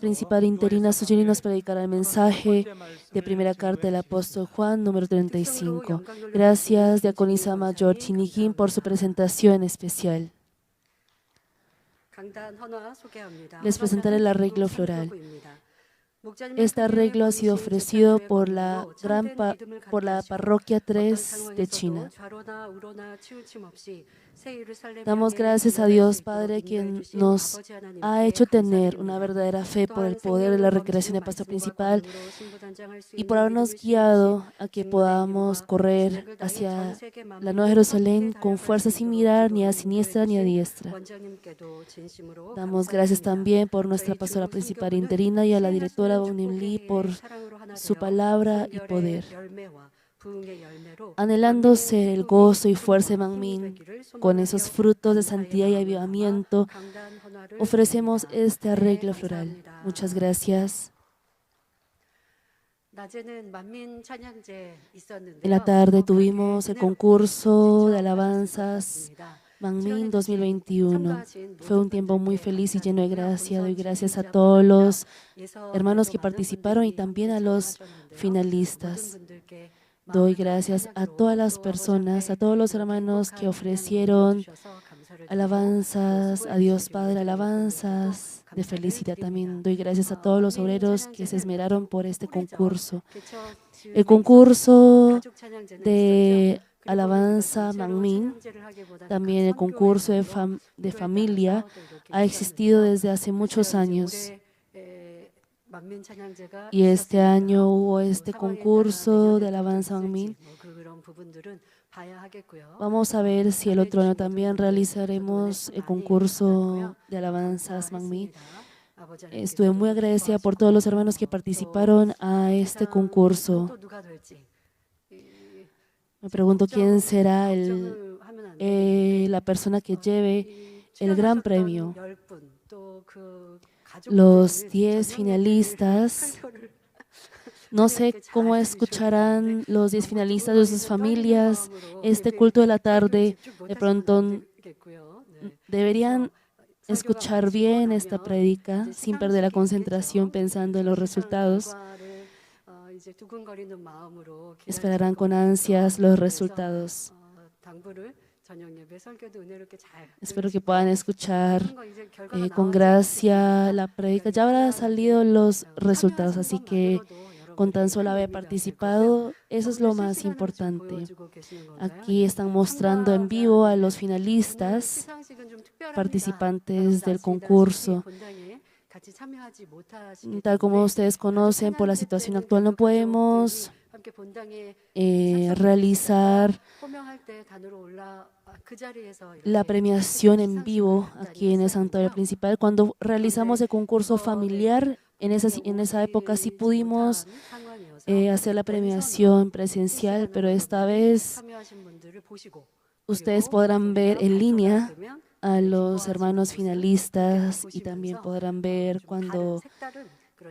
principal interina Sujini nos predicará el mensaje de primera carta del apóstol Juan, número 35. Gracias, diaconisa mayor Chiniquín, por su presentación especial. Les presentaré el arreglo floral. Este arreglo ha sido ofrecido por la parroquia 3 de China. Damos gracias a Dios Padre, quien nos ha hecho tener una verdadera fe por el poder de la recreación del pastor principal y por habernos guiado a que podamos correr hacia la Nueva Jerusalén con fuerza sin mirar ni a siniestra ni a diestra. Damos gracias también por nuestra pastora principal interina y a la directora Bonim Lee por su palabra y poder. Anhelando ser el gozo y fuerza de Manmin, con esos frutos de santidad y avivamiento, ofrecemos este arreglo floral. Muchas gracias. En la tarde tuvimos el concurso de alabanzas Manmin 2021. Fue un tiempo muy feliz y lleno de gracia. Doy gracias a todos los hermanos que participaron y también a los finalistas. Doy gracias a todas las personas, a todos los hermanos que ofrecieron alabanzas a Dios Padre, alabanzas de felicidad también. Doy gracias a todos los obreros que se esmeraron por este concurso. El concurso de alabanza Manmin, también el concurso de familia, ha existido desde hace muchos años. Y este año hubo este concurso de alabanza Manmin. Vamos a ver si el otro año también realizaremos el concurso de alabanzas Manmin. Estuve muy agradecida por todos los hermanos que participaron a este concurso. Me pregunto quién será la persona que lleve el gran premio. Los 10 finalistas, no sé cómo escucharán los 10 finalistas de sus familias este culto de la tarde. De pronto deberían escuchar bien esta prédica sin perder la concentración pensando en los resultados. Esperarán con ansias los resultados. Espero que puedan escuchar con gracia la prédica. Ya habrán salido los resultados, así que con tan solo haber participado, eso es lo más importante. Aquí están mostrando en vivo a los finalistas, participantes del concurso. Tal como ustedes conocen, por la situación actual no podemos realizar la premiación en vivo aquí en el santuario principal. Cuando realizamos el concurso familiar, en esa época sí pudimos hacer la premiación presencial, pero esta vez ustedes podrán ver en línea a los hermanos finalistas y también podrán ver cuando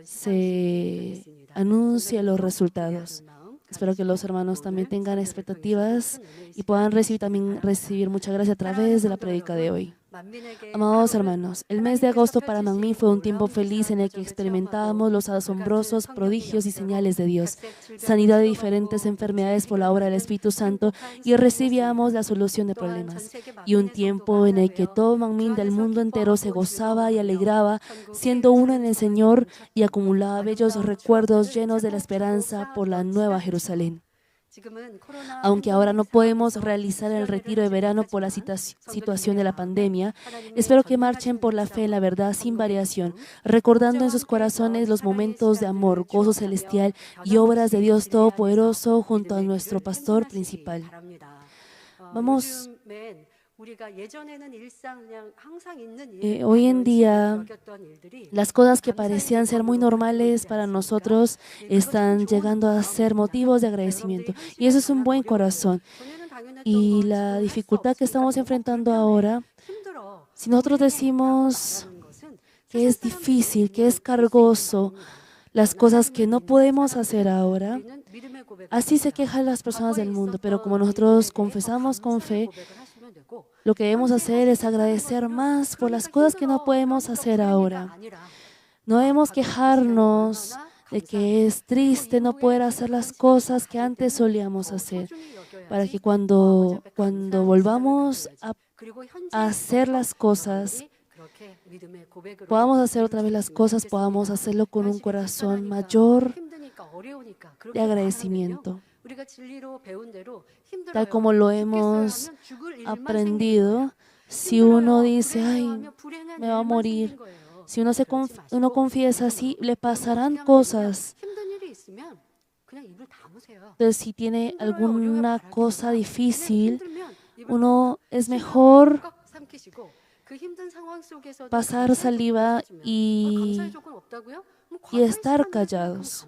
se anuncian los resultados. Espero que los hermanos también tengan expectativas y puedan recibir mucha gracia a través de la prédica de hoy. Amados hermanos, el mes de agosto para Manmin fue un tiempo feliz en el que experimentábamos los asombrosos prodigios y señales de Dios, sanidad de diferentes enfermedades por la obra del Espíritu Santo y recibíamos la solución de problemas. Y un tiempo en el que todo Manmin del mundo entero se gozaba y alegraba, siendo uno en el Señor y acumulaba bellos recuerdos llenos de la esperanza por la Nueva Jerusalén. Aunque ahora no podemos realizar el retiro de verano por la situación de la pandemia, espero que marchen por la fe en la verdad sin variación, recordando en sus corazones los momentos de amor, gozo celestial y obras de Dios Todopoderoso junto a nuestro pastor principal. Vamos. Hoy en día, las cosas que parecían ser muy normales para nosotros están llegando a ser motivos de agradecimiento. Y eso es un buen corazón. Y la dificultad que estamos enfrentando ahora, si nosotros decimos que es difícil, que es cargoso, las cosas que no podemos hacer ahora, así se quejan las personas del mundo. Pero como nosotros confesamos con fe, lo que debemos hacer es agradecer más por las cosas que no podemos hacer ahora. No debemos quejarnos de que es triste no poder hacer las cosas que antes solíamos hacer, para que cuando volvamos a hacer las cosas, podamos hacer otra vez las cosas, podamos hacerlo con un corazón mayor de agradecimiento. Tal como lo hemos aprendido, si uno dice, ay, me va a morir, si uno confiesa así, le pasarán cosas. Entonces, si tiene alguna cosa difícil, uno es mejor pasar saliva y estar callados.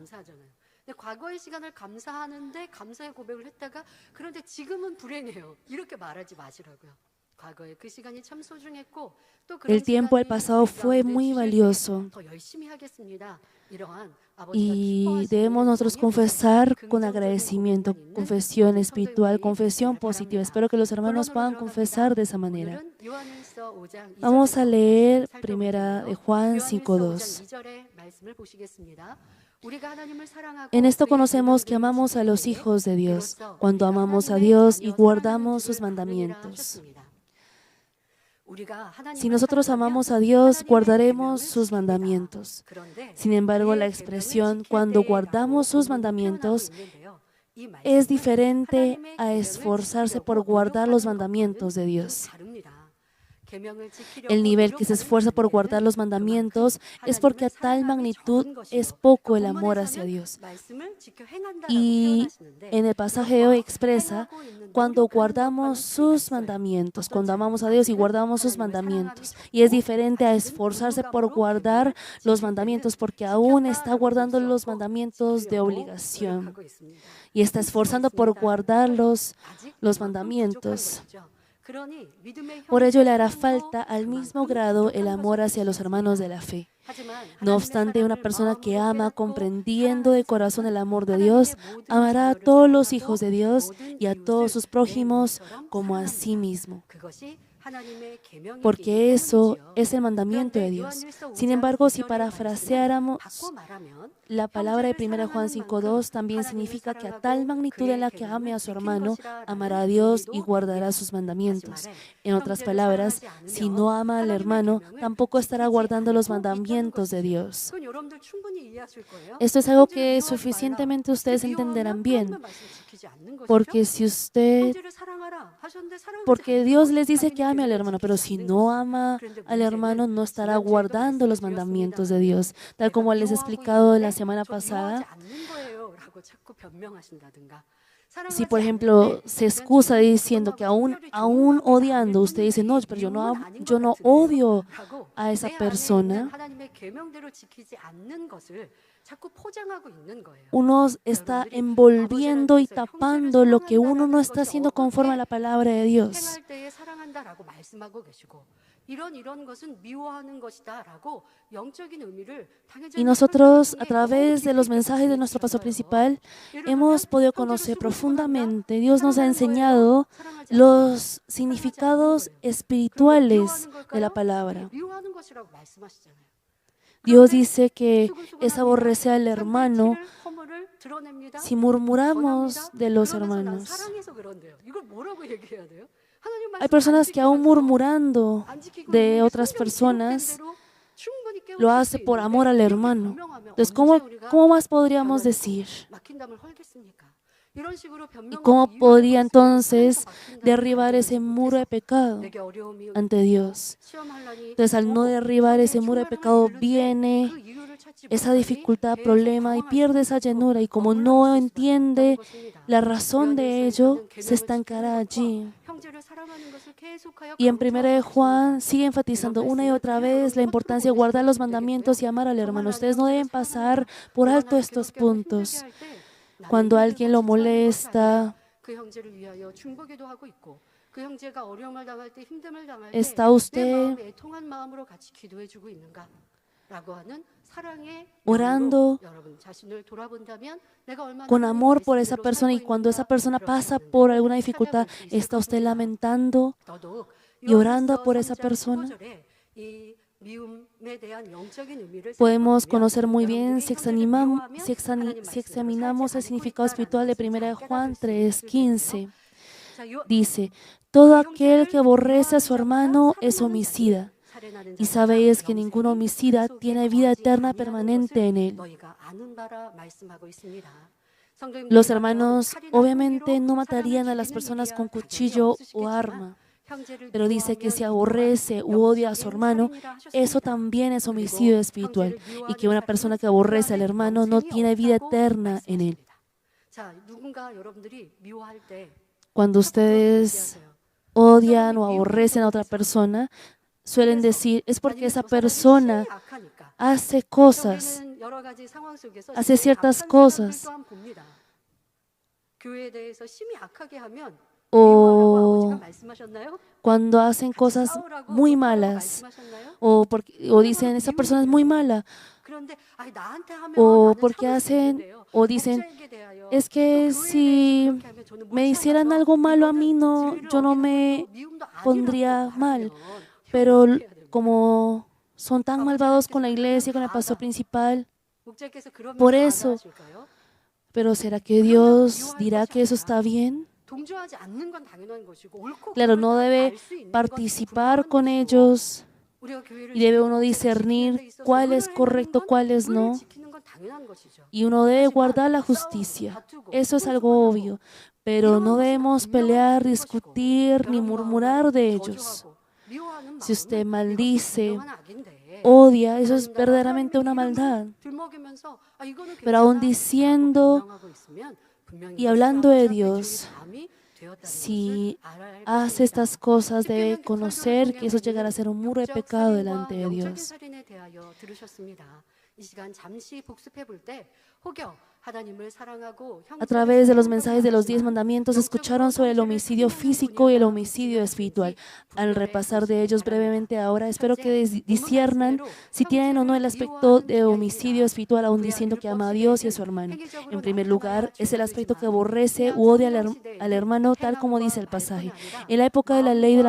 과거의 시간을 감사하는데 감사의 고백을 했다가 그런데 지금은 불행해요. 이렇게 말하지 마시라고요. 과거에 그 시간이 참 소중했고 또 그런 El tiempo del pasado fue muy valioso 더 열심히 하겠습니다. 이러한 y debemos nosotros confesar con agradecimiento, confesión espiritual, confesión positiva. Espero que los hermanos puedan confesar de esa manera. Vamos a leer primera de Juan 5:2. En esto conocemos que amamos a los hijos de Dios, cuando amamos a Dios y guardamos sus mandamientos. Si nosotros amamos a Dios, guardaremos sus mandamientos. Sin embargo, la expresión cuando guardamos sus mandamientos es diferente a esforzarse por guardar los mandamientos de Dios. El nivel que se esfuerza por guardar los mandamientos es porque a tal magnitud es poco el amor hacia Dios. Y en el pasaje de hoy expresa cuando guardamos sus mandamientos, cuando amamos a Dios y guardamos sus mandamientos. Y es diferente a esforzarse por guardar los mandamientos porque aún está guardando los mandamientos de obligación y está esforzando por guardar los mandamientos. Por ello le hará falta al mismo grado el amor hacia los hermanos de la fe. No obstante, una persona que ama comprendiendo de corazón el amor de Dios, amará a todos los hijos de Dios y a todos sus prójimos como a sí mismo, porque eso es el mandamiento de Dios. Sin embargo, si parafraseáramos la palabra de 1 Juan 5:2, también significa que a tal magnitud en la que ame a su hermano, amará a Dios y guardará sus mandamientos. En otras palabras, si no ama al hermano, tampoco estará guardando los mandamientos de Dios. Esto es algo que suficientemente ustedes entenderán bien, porque porque Dios les dice que ame al hermano, pero si no ama al hermano, no estará guardando los mandamientos de Dios, tal como les he explicado la semana pasada. Si, por ejemplo, se excusa diciendo que aún odiando, usted dice, no, pero yo no odio a esa persona, uno está envolviendo y tapando lo que uno no está haciendo conforme a la palabra de Dios. Y nosotros, a través de los mensajes de nuestro pastor principal, hemos podido conocer profundamente. Dios nos ha enseñado los significados espirituales de la palabra. Dios dice que es aborrecer al hermano si murmuramos de los hermanos. Hay personas que aún murmurando de otras personas lo hace por amor al hermano. Entonces, ¿cómo más podríamos decir? ¿Y cómo podría entonces derribar ese muro de pecado ante Dios? Entonces, al no derribar ese muro de pecado, viene esa dificultad, problema y pierde esa llenura. Y como no entiende la razón de ello, se estancará allí. Y en 1 de Juan sigue enfatizando una y otra vez la importancia de guardar los mandamientos y amar al hermano. Ustedes no deben pasar por alto estos puntos. Cuando alguien lo molesta, ¿está usted orando con amor por esa persona? Y cuando esa persona pasa por alguna dificultad, ¿está usted lamentando y orando por esa persona? Podemos conocer muy bien si examinamos el significado espiritual de 1 Juan 3:15. Dice, todo aquel que aborrece a su hermano es homicida, y sabéis que ningún homicida tiene vida eterna permanente en él. Los hermanos obviamente no matarían a las personas con cuchillo o arma, pero dice que si aborrece u odia a su hermano, eso también es homicidio espiritual, y que una persona que aborrece al hermano no tiene vida eterna en él. Cuando ustedes odian o aborrecen a otra persona, suelen decir, es porque esa persona hace cosas, hace ciertas cosas, o cuando hacen cosas muy malas, o dicen, esa persona es muy mala, o porque hacen, o dicen, es que si me hicieran algo malo a mí, yo no me pondría mal, pero como son tan malvados con la iglesia, con el pastor principal, por eso, pero ¿será que Dios dirá que eso está bien? Claro, no debe participar con ellos y debe uno discernir cuál es correcto, cuál es no. Y uno debe guardar la justicia. Eso es algo obvio. Pero no debemos pelear, discutir ni murmurar de ellos. Si usted maldice, odia, eso es verdaderamente una maldad. Pero aún diciendo y hablando de Dios, si hace estas cosas, debe conocer que eso llegará a ser un muro de pecado delante de Dios. A través de los mensajes de los 10 mandamientos escucharon sobre el homicidio físico y el homicidio espiritual. Al repasar de ellos brevemente ahora, espero que disciernan si tienen o no el aspecto de homicidio espiritual, aún diciendo que ama a Dios y a su hermano. En primer lugar, es el aspecto que aborrece u odia al hermano, tal como dice el pasaje. En la época de la ley del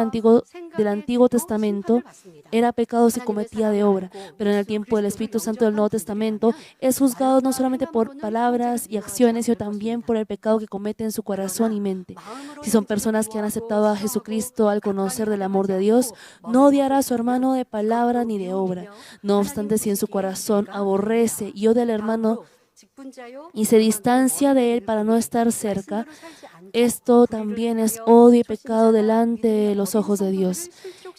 Antiguo Testamento, era pecado si cometía de obra, pero en el tiempo del Espíritu Santo del Nuevo Testamento, es juzgado no solamente por palabras y acciones, sino también por el pecado que comete en su corazón y mente. Si son personas que han aceptado a Jesucristo al conocer del amor de Dios, no odiará a su hermano de palabra ni de obra. No obstante, si en su corazón aborrece y odia al hermano y se distancia de él para no estar cerca, esto también es odio y pecado delante de los ojos de Dios.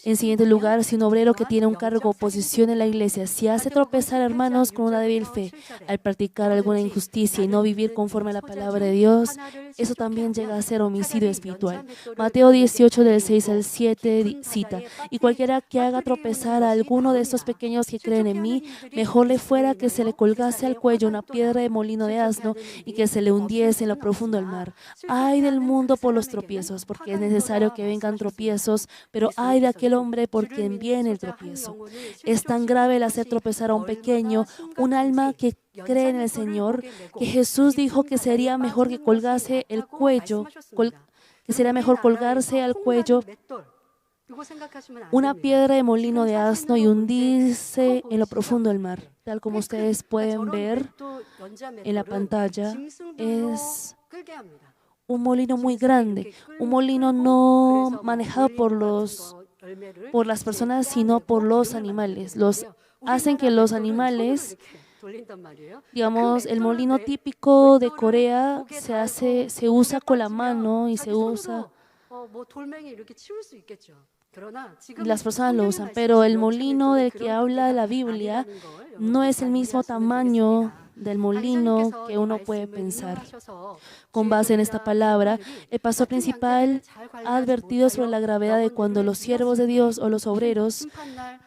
En siguiente lugar, si un obrero que tiene un cargo o posición en la iglesia, si hace tropezar a hermanos con una débil fe, al practicar alguna injusticia y no vivir conforme a la palabra de Dios, eso también llega a ser homicidio espiritual. Mateo 18, del 6 al 7 cita, y cualquiera que haga tropezar a alguno de estos pequeños que creen en mí, mejor le fuera que se le colgase al cuello una piedra de molino de asno y que se le hundiese en lo profundo del mar. Ay del mundo por los tropiezos, porque es necesario que vengan tropiezos, pero ay de aquel hombre por quien viene el tropiezo. Es tan grave el hacer tropezar a un pequeño, un alma que cree en el Señor, que Jesús dijo que sería mejor que colgarse al cuello una piedra de molino de asno y hundirse en lo profundo del mar. Tal como ustedes pueden ver en la pantalla, es un molino muy grande, un molino no manejado por las personas, sino por los animales. Hacen que los animales, digamos, el molino típico de Corea se usa con la mano y las personas lo usan, pero el molino del que habla la Biblia no es el mismo tamaño del molino que uno puede pensar. Con base en esta palabra, el pastor principal ha advertido sobre la gravedad de cuando los siervos de Dios o los obreros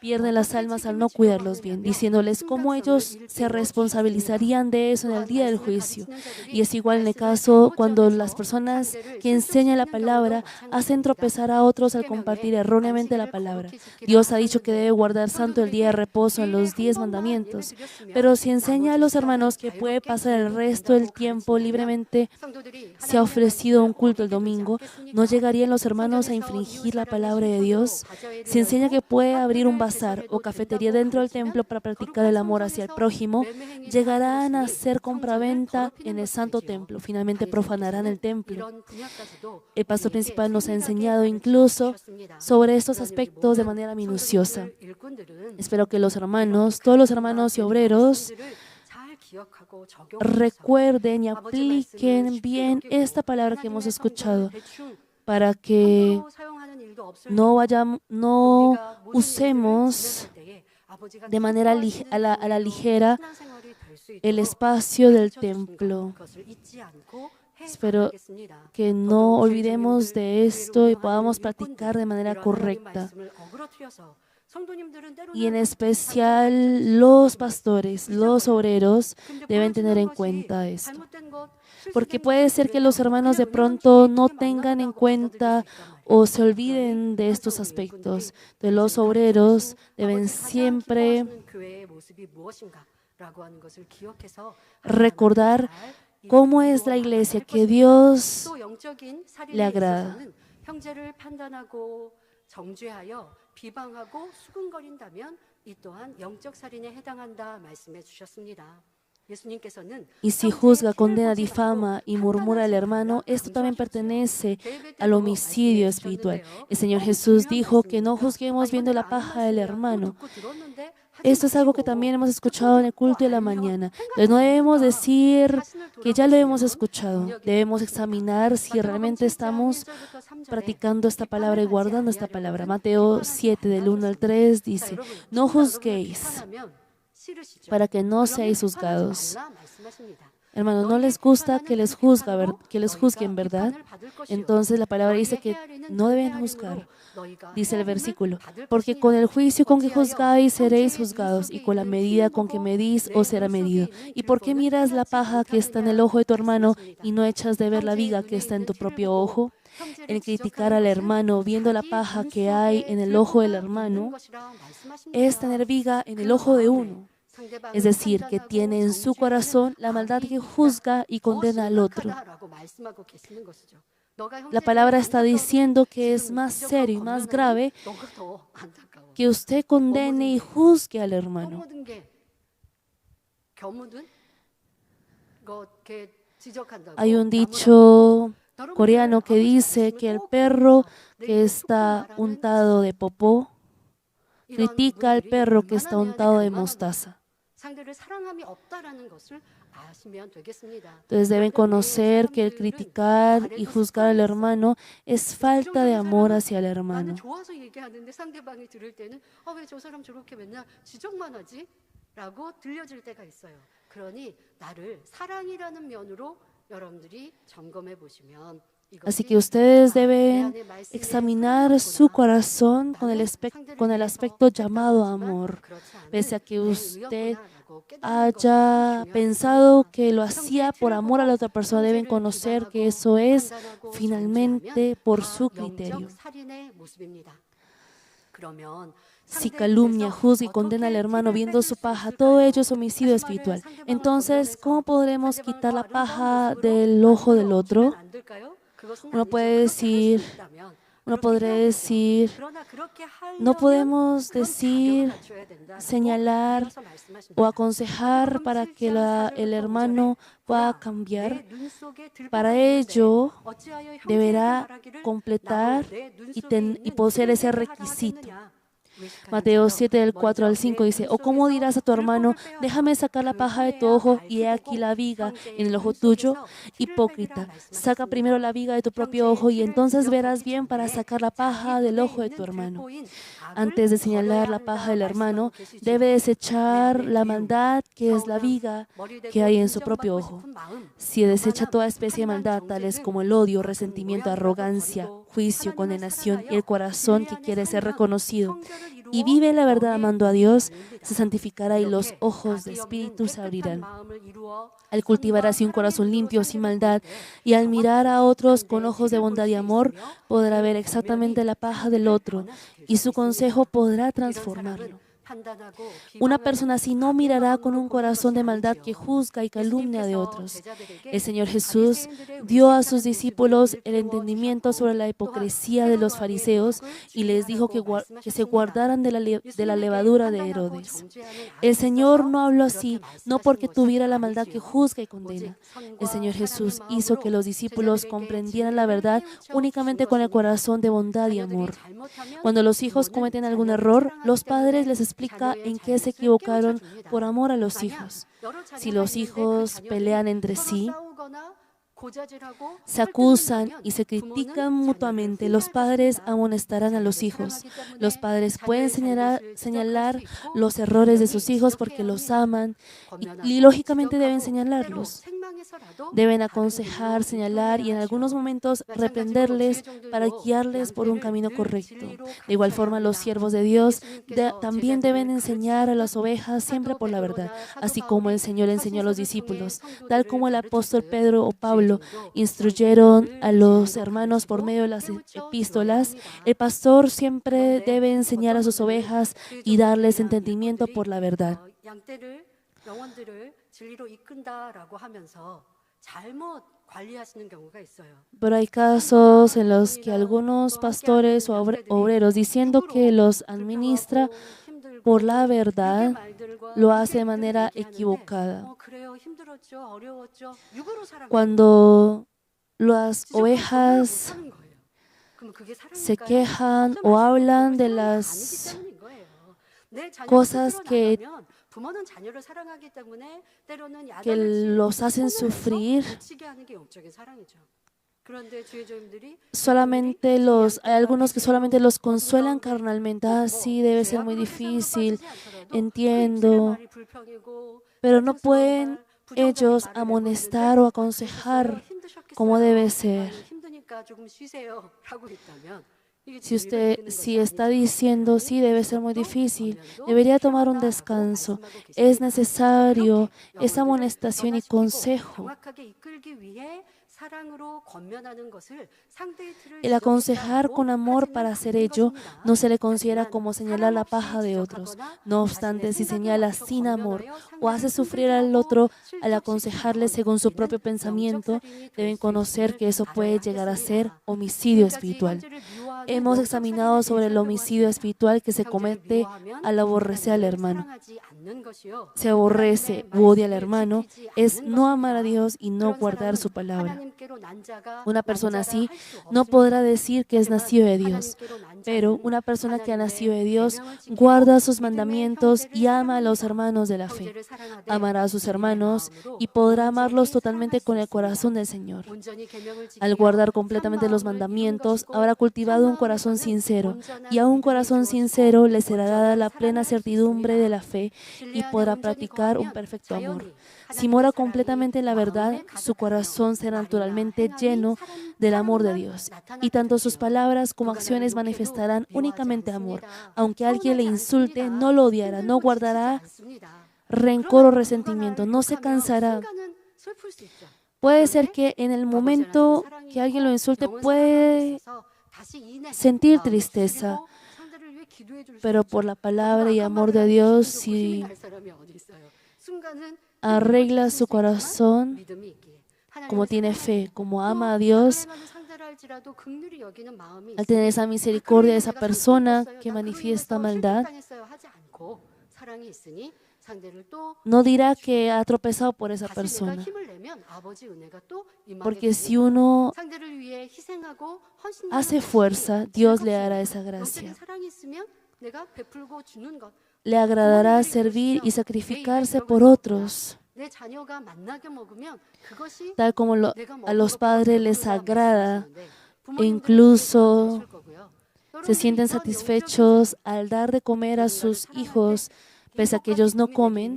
pierden las almas al no cuidarlos bien, diciéndoles cómo ellos se responsabilizarían de eso en el día del juicio. Y es igual en el caso cuando las personas que enseñan la palabra hacen tropezar a otros al compartir erróneamente la palabra. Dios ha dicho que debe guardar santo el día de reposo en los 10 mandamientos, pero si enseña a los hermanos hermanos que puede pasar el resto del tiempo libremente se ha ofrecido un culto el domingo, ¿no llegarían los hermanos a infringir la palabra de Dios? Se enseña que puede abrir un bazar o cafetería dentro del templo para practicar el amor hacia el prójimo. Llegarán a hacer compraventa en el santo templo. Finalmente profanarán el templo. El pastor principal nos ha enseñado incluso sobre estos aspectos de manera minuciosa. Espero que los hermanos, todos los hermanos y obreros, recuerden y apliquen bien esta palabra que hemos escuchado para que no usemos de manera a la ligera el espacio del templo. Espero que no olvidemos de esto y podamos practicar de manera correcta. Y en especial los pastores, los obreros deben tener en cuenta esto. Porque puede ser que los hermanos de pronto no tengan en cuenta o se olviden de estos aspectos. De los obreros deben siempre recordar cómo es la iglesia que Dios le agrada. Y si juzga, condena, difama y murmura al hermano, esto también pertenece al homicidio espiritual. El Señor Jesús dijo que no juzguemos viendo la paja del hermano. Esto es algo que también hemos escuchado en el culto de la mañana. Entonces no debemos decir que ya lo hemos escuchado. Debemos examinar si realmente estamos practicando esta palabra y guardando esta palabra. Mateo 7, del 1 al 3 dice, no juzguéis para que no seáis juzgados. Hermanos, ¿no les gusta que les juzguen, verdad? Entonces la palabra dice que no deben juzgar. Dice el versículo, porque con el juicio con que juzgáis seréis juzgados, y con la medida con que medís os será medido. ¿Y por qué miras la paja que está en el ojo de tu hermano y no echas de ver la viga que está en tu propio ojo? El criticar al hermano viendo la paja que hay en el ojo del hermano es tener viga en el ojo de uno. Es decir, que tiene en su corazón la maldad que juzga y condena al otro. La palabra está diciendo que es más serio y más grave que usted condene y juzgue al hermano. Hay un dicho coreano que dice que el perro que está untado de popó critica al perro que está untado de mostaza. Entonces deben conocer que el criticar y juzgar al hermano es falta de amor hacia el hermano. Así que ustedes deben examinar su corazón con el aspecto llamado amor. Pese a que usted haya pensado que lo hacía por amor a la otra persona, deben conocer que eso es finalmente por su criterio. Si calumnia, juzga y condena al hermano viendo su paja, todo ello es homicidio espiritual. Entonces, ¿cómo podremos quitar la paja del ojo del otro? Uno podría decir, no podemos decir, señalar o aconsejar para que el hermano pueda cambiar. Para ello, deberá completar y poseer ese requisito. Mateo 7, del 4 al 5 dice, ¿o cómo dirás a tu hermano, déjame sacar la paja de tu ojo y he aquí la viga en el ojo tuyo? Hipócrita, saca primero la viga de tu propio ojo y entonces verás bien para sacar la paja del ojo de tu hermano. Antes de señalar la paja del hermano, debe desechar la maldad que es la viga que hay en su propio ojo. Si desecha toda especie de maldad, tales como el odio, resentimiento, arrogancia, juicio, condenación y el corazón que quiere ser reconocido, y vive la verdad amando a Dios, se santificará y los ojos de espíritu se abrirán. Al cultivar así un corazón limpio, sin maldad, y al mirar a otros con ojos de bondad y amor, podrá ver exactamente la paja del otro y su consejo podrá transformarlo. Una persona así no mirará con un corazón de maldad que juzga y calumnia de otros. El Señor Jesús dio a sus discípulos el entendimiento sobre la hipocresía de los fariseos y les dijo que se guardaran de la levadura de Herodes. El Señor no habló así, no porque tuviera la maldad que juzga y condena. El Señor Jesús hizo que los discípulos comprendieran la verdad únicamente con el corazón de bondad y amor. Cuando los hijos cometen algún error, los padres les explican en qué se equivocaron por amor a los hijos. Si los hijos pelean entre sí, se acusan y se critican mutuamente, los padres amonestarán a los hijos. Los padres pueden señalar los errores de sus hijos porque los aman y lógicamente deben señalarlos. Deben aconsejar, señalar y en algunos momentos reprenderles para guiarles por un camino correcto. De igual forma, los siervos de Dios también deben enseñar a las ovejas siempre por la verdad, así como el Señor enseñó a los discípulos, tal como el apóstol Pedro o Pablo instruyeron a los hermanos por medio de las epístolas. El pastor siempre debe enseñar a sus ovejas y darles entendimiento por la verdad. Pero hay casos en los que algunos pastores o obreros, diciendo que los administra por la verdad, lo hace de manera equivocada. Cuando las ovejas se quejan o hablan de las cosas que los hacen sufrir, hay algunos que solamente los consuelan carnalmente. Sí, debe ser muy difícil, entiendo, pero no pueden ellos amonestar o aconsejar como debe ser. Si está diciendo, sí, debe ser muy difícil, debería tomar un descanso, es necesario esa amonestación y consejo. El aconsejar con amor para hacer ello no se le considera como señalar la paja de otros. No obstante, si señala sin amor o hace sufrir al otro al aconsejarle según su propio pensamiento, deben conocer que eso puede llegar a ser homicidio espiritual. Hemos examinado sobre el homicidio espiritual que se comete al aborrecer al hermano. Se aborrece u odia al hermano es no amar a Dios y no guardar su palabra. Una persona así no podrá decir que es nacido de Dios, pero una persona que ha nacido de Dios guarda sus mandamientos y ama a los hermanos de la fe. Amará a sus hermanos y podrá amarlos totalmente con el corazón del Señor. Al guardar completamente los mandamientos, habrá cultivado un corazón sincero, y a un corazón sincero le será dada la plena certidumbre de la fe y podrá practicar un perfecto amor. Si mora completamente en la verdad, su corazón será naturalmente lleno del amor de Dios, y tanto sus palabras como acciones manifestarán únicamente amor. Aunque alguien le insulte, no lo odiará, no guardará rencor o resentimiento, no se cansará. Puede ser que en el momento que alguien lo insulte puede sentir tristeza, pero por la palabra y amor de Dios, si arregla su corazón, como tiene fe, como ama a Dios, al tener esa misericordia de esa persona que manifiesta maldad, no dirá que ha tropezado por esa persona. Porque si uno hace fuerza, Dios le dará esa gracia. Le agradará servir y sacrificarse por otros. Tal como a los padres les agrada, e incluso se sienten satisfechos al dar de comer a sus hijos, pese a que ellos no comen.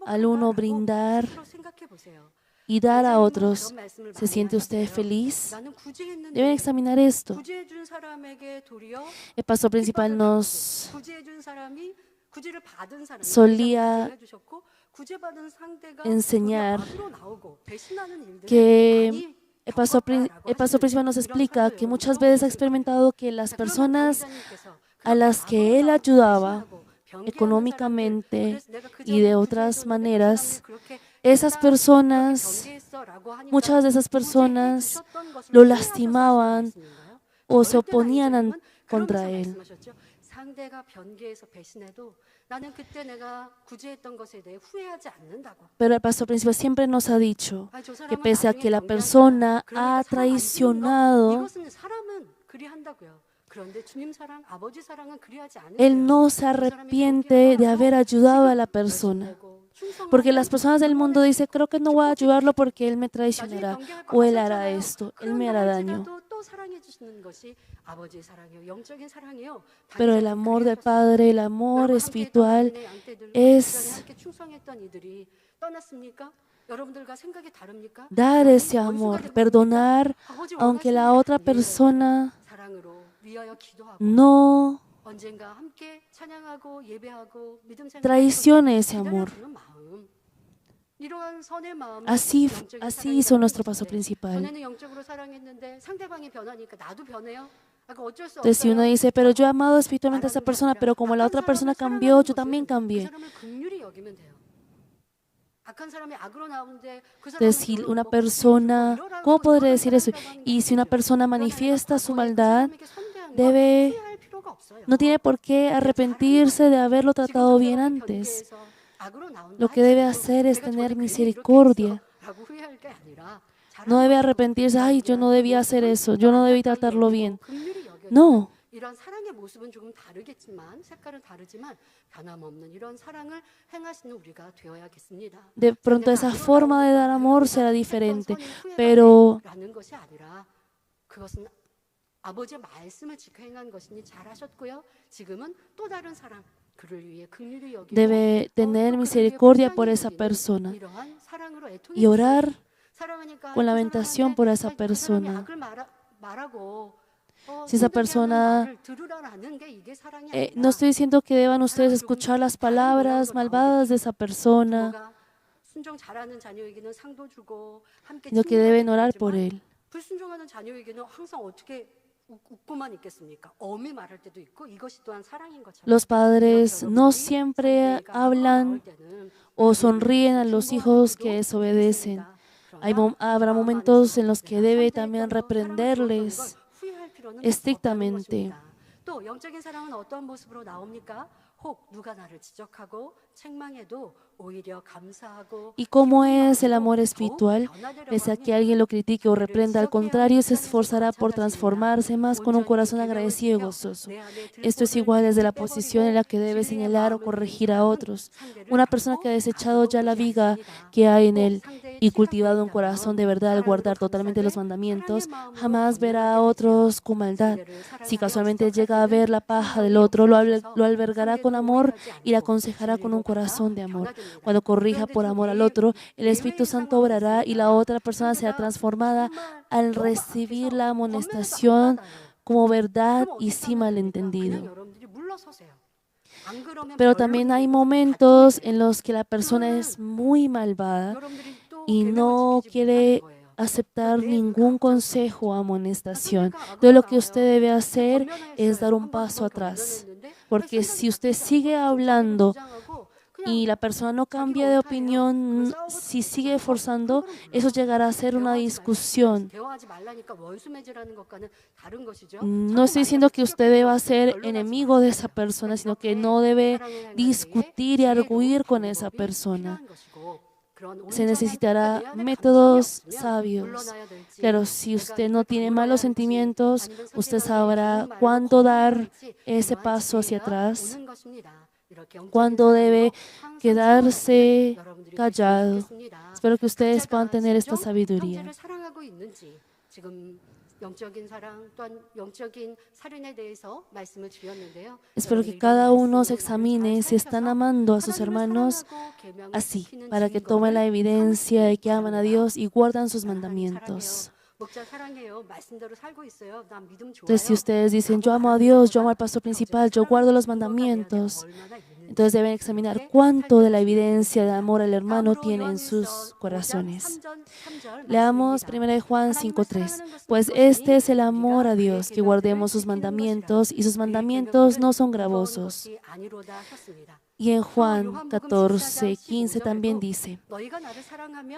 Al uno brindar y dar a otros, ¿se siente usted feliz? Deben examinar esto. El pastor principal nos solía enseñar que el pastor principal nos explica que muchas veces ha experimentado que las personas a las que él ayudaba económicamente y de otras maneras, esas personas, muchas de esas personas lo lastimaban o se oponían contra él. Pero el pastor principal siempre nos ha dicho que pese a que la persona ha traicionado, él no se arrepiente de haber ayudado a la persona. Porque las personas del mundo dicen, creo que no voy a ayudarlo porque él me traicionará o él hará esto, él me hará daño. Pero el amor del Padre, el amor espiritual es dar ese amor, perdonar, aunque la otra persona no traicione ese amor. Así hizo nuestro pastor principal. Entonces, si uno dice, pero yo he amado espiritualmente a esa persona, pero como la otra persona cambió, yo también cambié. Entonces, si una persona, ¿cómo podré decir eso? Y si una persona manifiesta su maldad, no tiene por qué arrepentirse de haberlo tratado bien antes. Lo que debe hacer es tener misericordia. No debe arrepentirse, ay, yo no debía hacer eso, yo no debí tratarlo bien. No. De pronto esa forma de dar amor será diferente, pero debe tener misericordia por esa persona y orar con lamentación por esa persona. Si esa persona, no estoy diciendo que deban ustedes escuchar las palabras malvadas de esa persona, sino que deben orar por él. Los padres no siempre hablan o sonríen a los hijos que desobedecen. Habrá momentos en los que debe también reprenderles estrictamente. ¿Y cómo es el amor espiritual? Pese a que alguien lo critique o reprenda, al contrario, se esforzará por transformarse más con un corazón agradecido y gozoso. Esto es igual desde la posición en la que debe señalar o corregir a otros. Una persona que ha desechado ya la viga que hay en él y cultivado un corazón de verdad al guardar totalmente los mandamientos, jamás verá a otros con maldad. Si casualmente llega a ver la paja del otro, lo albergará con amor y le aconsejará con un corazón de amor. Cuando corrija por amor al otro, el Espíritu Santo obrará y la otra persona será transformada al recibir la amonestación como verdad y sin malentendido. Pero también hay momentos en los que la persona es muy malvada y no quiere aceptar ningún consejo o amonestación. Entonces, lo que usted debe hacer es dar un paso atrás. Porque si usted sigue hablando y la persona no cambia de opinión, si sigue forzando, eso llegará a ser una discusión. No estoy diciendo que usted deba ser enemigo de esa persona, sino que no debe discutir y arguir con esa persona. Se necesitará métodos sabios. Claro, si usted no tiene malos sentimientos, usted sabrá cuándo dar ese paso hacia atrás, cuándo debe quedarse callado. Espero que ustedes puedan tener esta sabiduría. Espero que cada uno se examine si están amando a sus hermanos así, para que tomen la evidencia de que aman a Dios y guardan sus mandamientos. Entonces, si ustedes dicen, yo amo a Dios, yo amo al pastor principal, yo guardo los mandamientos, Entonces deben examinar cuánto de la evidencia de amor al hermano tiene en sus corazones. Leamos 1 Juan 5:3. Pues este es el amor a Dios, que guardemos sus mandamientos, y sus mandamientos no son gravosos. Y en Juan 14:15 también dice: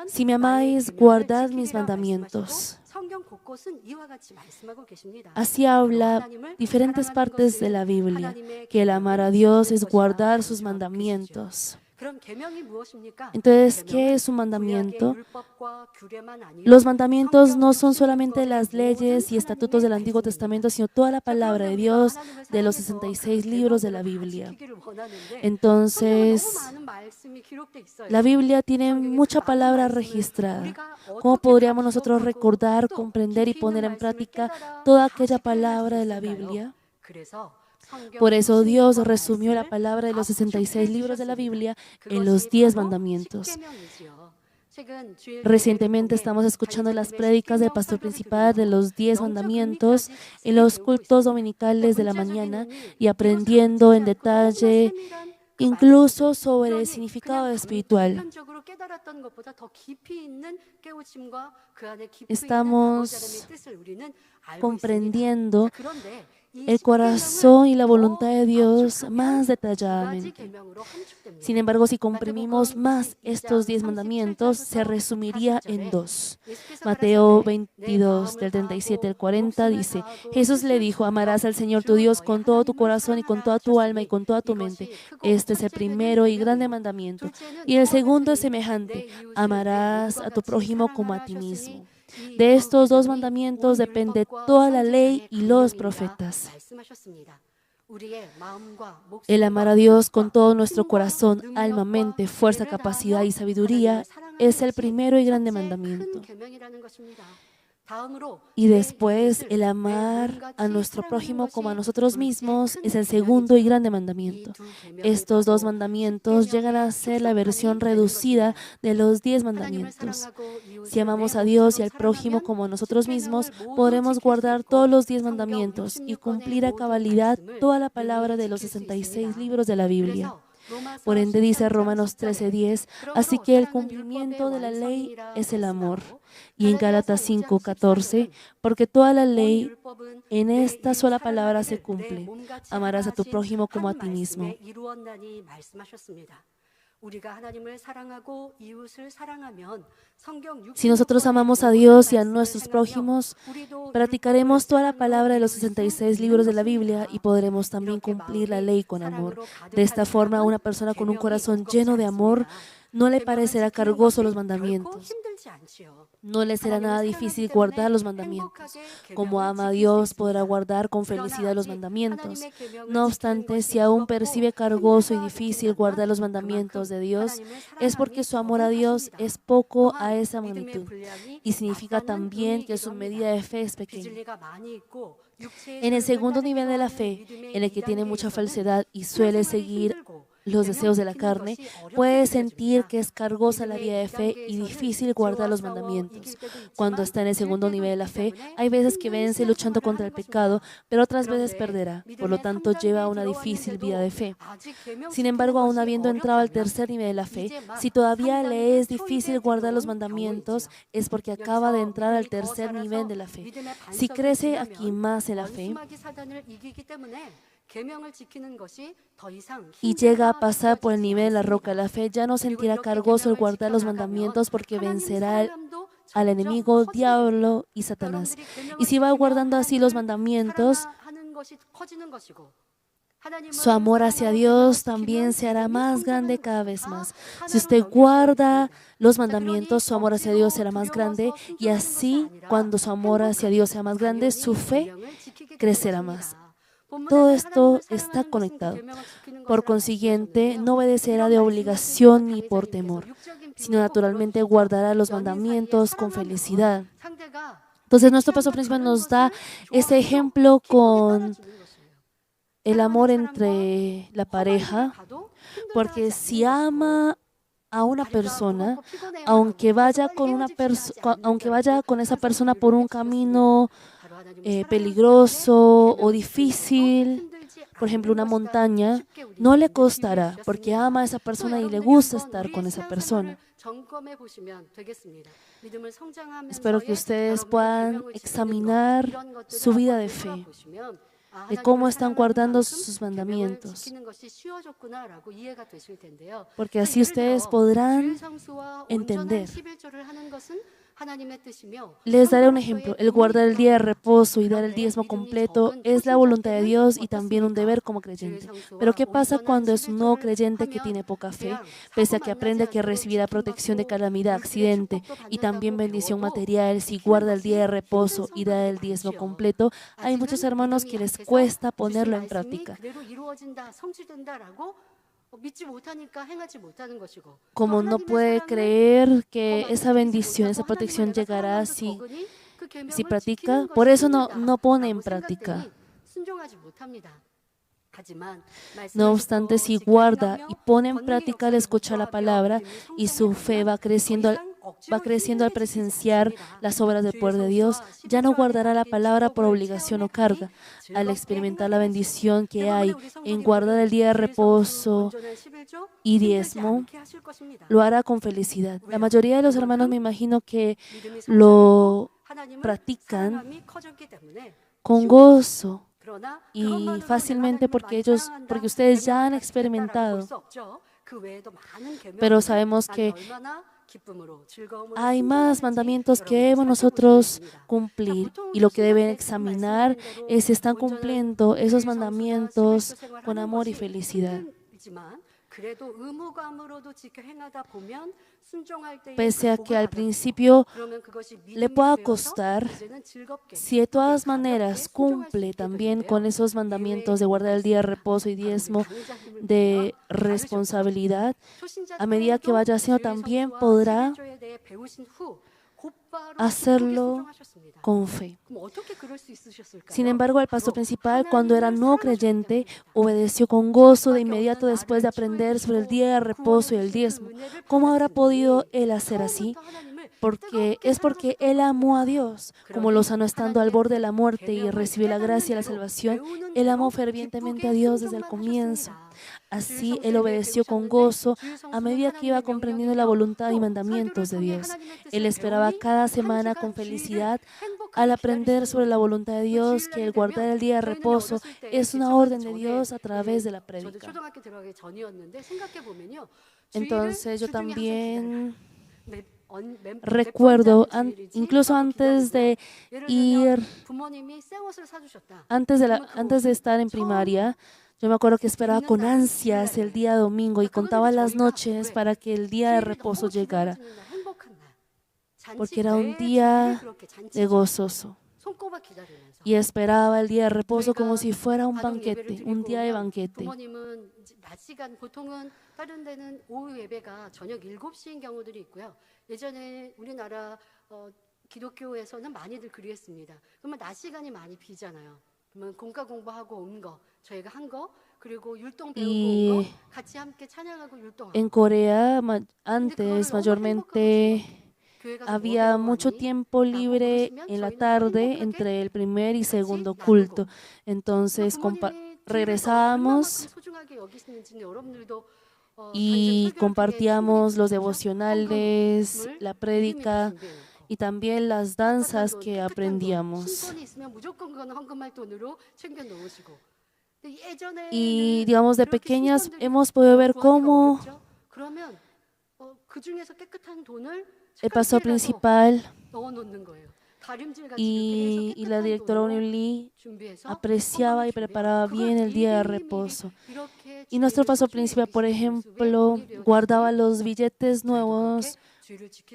si me amáis, guardad mis mandamientos. Así habla diferentes partes de la Biblia, que el amar a Dios es guardar sus mandamientos. Entonces, ¿qué es un mandamiento? Los mandamientos no son solamente las leyes y estatutos del Antiguo Testamento, sino toda la palabra de Dios de los 66 libros de la Biblia. Entonces, la Biblia tiene mucha palabra registrada. ¿Cómo podríamos nosotros recordar, comprender y poner en práctica toda aquella palabra de la Biblia? Por eso Dios resumió la palabra de los 66 libros de la Biblia en los 10 mandamientos. Recientemente estamos escuchando las prédicas del pastor principal de los 10 mandamientos en los cultos dominicales de la mañana y aprendiendo en detalle incluso sobre el significado espiritual. Estamos comprendiendo el corazón y la voluntad de Dios más detalladamente. Sin embargo, si comprimimos más estos 10 mandamientos, se resumiría en 2. Mateo 22, del 37 al 40 dice: Jesús le dijo: amarás al Señor tu Dios con todo tu corazón y con toda tu alma y con toda tu mente. Este es el primero y grande mandamiento. Y el segundo es semejante: amarás a tu prójimo como a ti mismo. De estos 2 mandamientos depende toda la ley y los profetas. El amar a Dios con todo nuestro corazón, alma, mente, fuerza, capacidad y sabiduría es el primero y grande mandamiento. Y después, el amar a nuestro prójimo como a nosotros mismos es el segundo y grande mandamiento. Estos 2 mandamientos llegan a ser la versión reducida de los 10 mandamientos. Si amamos a Dios y al prójimo como a nosotros mismos, podremos guardar todos los 10 mandamientos y cumplir a cabalidad toda la palabra de los 66 libros de la Biblia. Por ende, dice Romanos 13:10, así que el cumplimiento de la ley es el amor. Y en Gálatas 5:14, porque toda la ley en esta sola palabra se cumple: amarás a tu prójimo como a ti mismo. Si nosotros amamos a Dios y a nuestros prójimos, practicaremos toda la palabra de los 66 libros de la Biblia y podremos también cumplir la ley con amor. De esta forma, una persona con un corazón lleno de amor no le parecerá cargoso los mandamientos. No le será nada difícil guardar los mandamientos. Como ama a Dios, podrá guardar con felicidad los mandamientos. No obstante, si aún percibe cargoso y difícil guardar los mandamientos de Dios, es porque su amor a Dios es poco a esa magnitud. Y significa también que su medida de fe es pequeña. En el segundo nivel de la fe, en el que tiene mucha falsedad y suele seguir los deseos de la carne, puede sentir que es cargosa la vida de fe y difícil guardar los mandamientos. Cuando está en el segundo nivel de la fe, hay veces que vence luchando contra el pecado, pero otras veces perderá. Por lo tanto, lleva una difícil vida de fe. Sin embargo, aún habiendo entrado al tercer nivel de la fe, si todavía le es difícil guardar los mandamientos, es porque acaba de entrar al tercer nivel de la fe. Si crece aquí más en la fe y llega a pasar por el nivel de la roca de la fe, ya no sentirá cargoso el guardar los mandamientos porque vencerá al enemigo, diablo y Satanás. Y si va guardando así los mandamientos, su amor hacia Dios también se hará más grande cada vez más. Si usted guarda los mandamientos, su amor hacia Dios será más grande, y así, cuando su amor hacia Dios sea más grande, su fe crecerá más. Todo esto está conectado. Por consiguiente, no obedecerá de obligación ni por temor, sino naturalmente guardará los mandamientos con felicidad. Entonces, nuestro pastor principal nos da ese ejemplo con el amor entre la pareja, porque si ama a una persona, aunque vaya con esa persona por un camino peligroso o difícil, Por ejemplo, una montaña no le costará porque ama a esa persona y le gusta estar con esa persona. Espero que ustedes puedan examinar su vida de fe, de cómo están guardando sus mandamientos, porque así ustedes podrán entender. Les daré un ejemplo. El guardar el día de reposo y dar el diezmo completo es la voluntad de Dios y también un deber como creyente. Pero ¿qué pasa cuando es un nuevo creyente que tiene poca fe, pese a que aprende que recibirá protección de calamidad, accidente y también bendición material si guarda el día de reposo y da el diezmo completo? Hay muchos hermanos que les cuesta ponerlo en práctica. Como no puede creer que esa bendición, esa protección llegará si practica, por eso no pone en práctica. No obstante, si guarda y pone en práctica al escuchar la palabra y su fe va creciendo al presenciar las obras del poder de Dios, ya no guardará la palabra por obligación o carga. Al experimentar la bendición que hay en guardar el día de reposo y diezmo, lo hará con felicidad. La mayoría de los hermanos me imagino que lo practican con gozo y fácilmente porque ustedes ya han experimentado. Pero sabemos que hay más mandamientos que debemos nosotros cumplir y lo que deben examinar es si están cumpliendo esos mandamientos con amor y felicidad. Pese a que al principio le pueda costar, si de todas maneras cumple también con esos mandamientos de guardar el día de reposo y diezmo de responsabilidad, a medida que vaya haciendo también podrá hacerlo con fe. Sin embargo, el pastor principal, cuando era nuevo creyente, obedeció con gozo de inmediato después de aprender sobre el día de reposo y el diezmo. ¿Cómo habrá podido él hacer así? Porque él amó a Dios, como lo sanó estando al borde de la muerte y recibió la gracia y la salvación. Él amó fervientemente a Dios desde el comienzo. Así él obedeció con gozo a medida que iba comprendiendo la voluntad y mandamientos de Dios. Él esperaba cada semana con felicidad al aprender sobre la voluntad de Dios, que el guardar el día de reposo es una orden de Dios a través de la prédica. Entonces yo también recuerdo, incluso antes de estar en primaria, yo me acuerdo que esperaba con ansias el día domingo y contaba las noches para que el día de reposo llegara, porque era un día de gozoso. Y esperaba el día de reposo como si fuera un banquete, un día de banquete. 예전에 우리나라 기독교에서는 많이들 그랬습니다. 그러면 낮 시간이 많이 비잖아요. 그러면 공과 공부하고 온 거, 저희가 한 거, 그리고 율동 배우고 온 거, 같이 함께 찬양하고 율동하고. En Corea, antes mayormente había mucho tiempo libre en la tarde entre el primer y segundo culto. Entonces regresábamos y compartíamos los devocionales, la prédica y también las danzas que aprendíamos. Y digamos, de pequeñas hemos podido ver cómo el pastor principal y la directora Union Lee apreciaba y preparaba bien el día de reposo. Y nuestro pastor principal, por ejemplo, guardaba los billetes nuevos.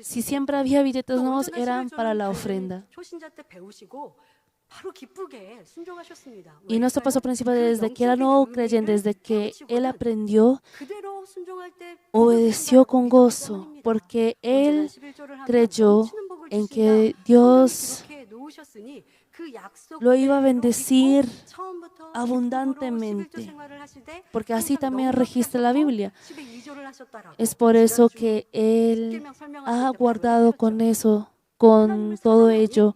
Si siempre había billetes nuevos, eran para la ofrenda. Y nuestro pastor principal, desde que era nuevo creyente, desde que él aprendió, obedeció con gozo, porque él creyó en que Dios lo iba a bendecir abundantemente, porque así también registra la Biblia. Es por eso que él ha guardado con todo ello,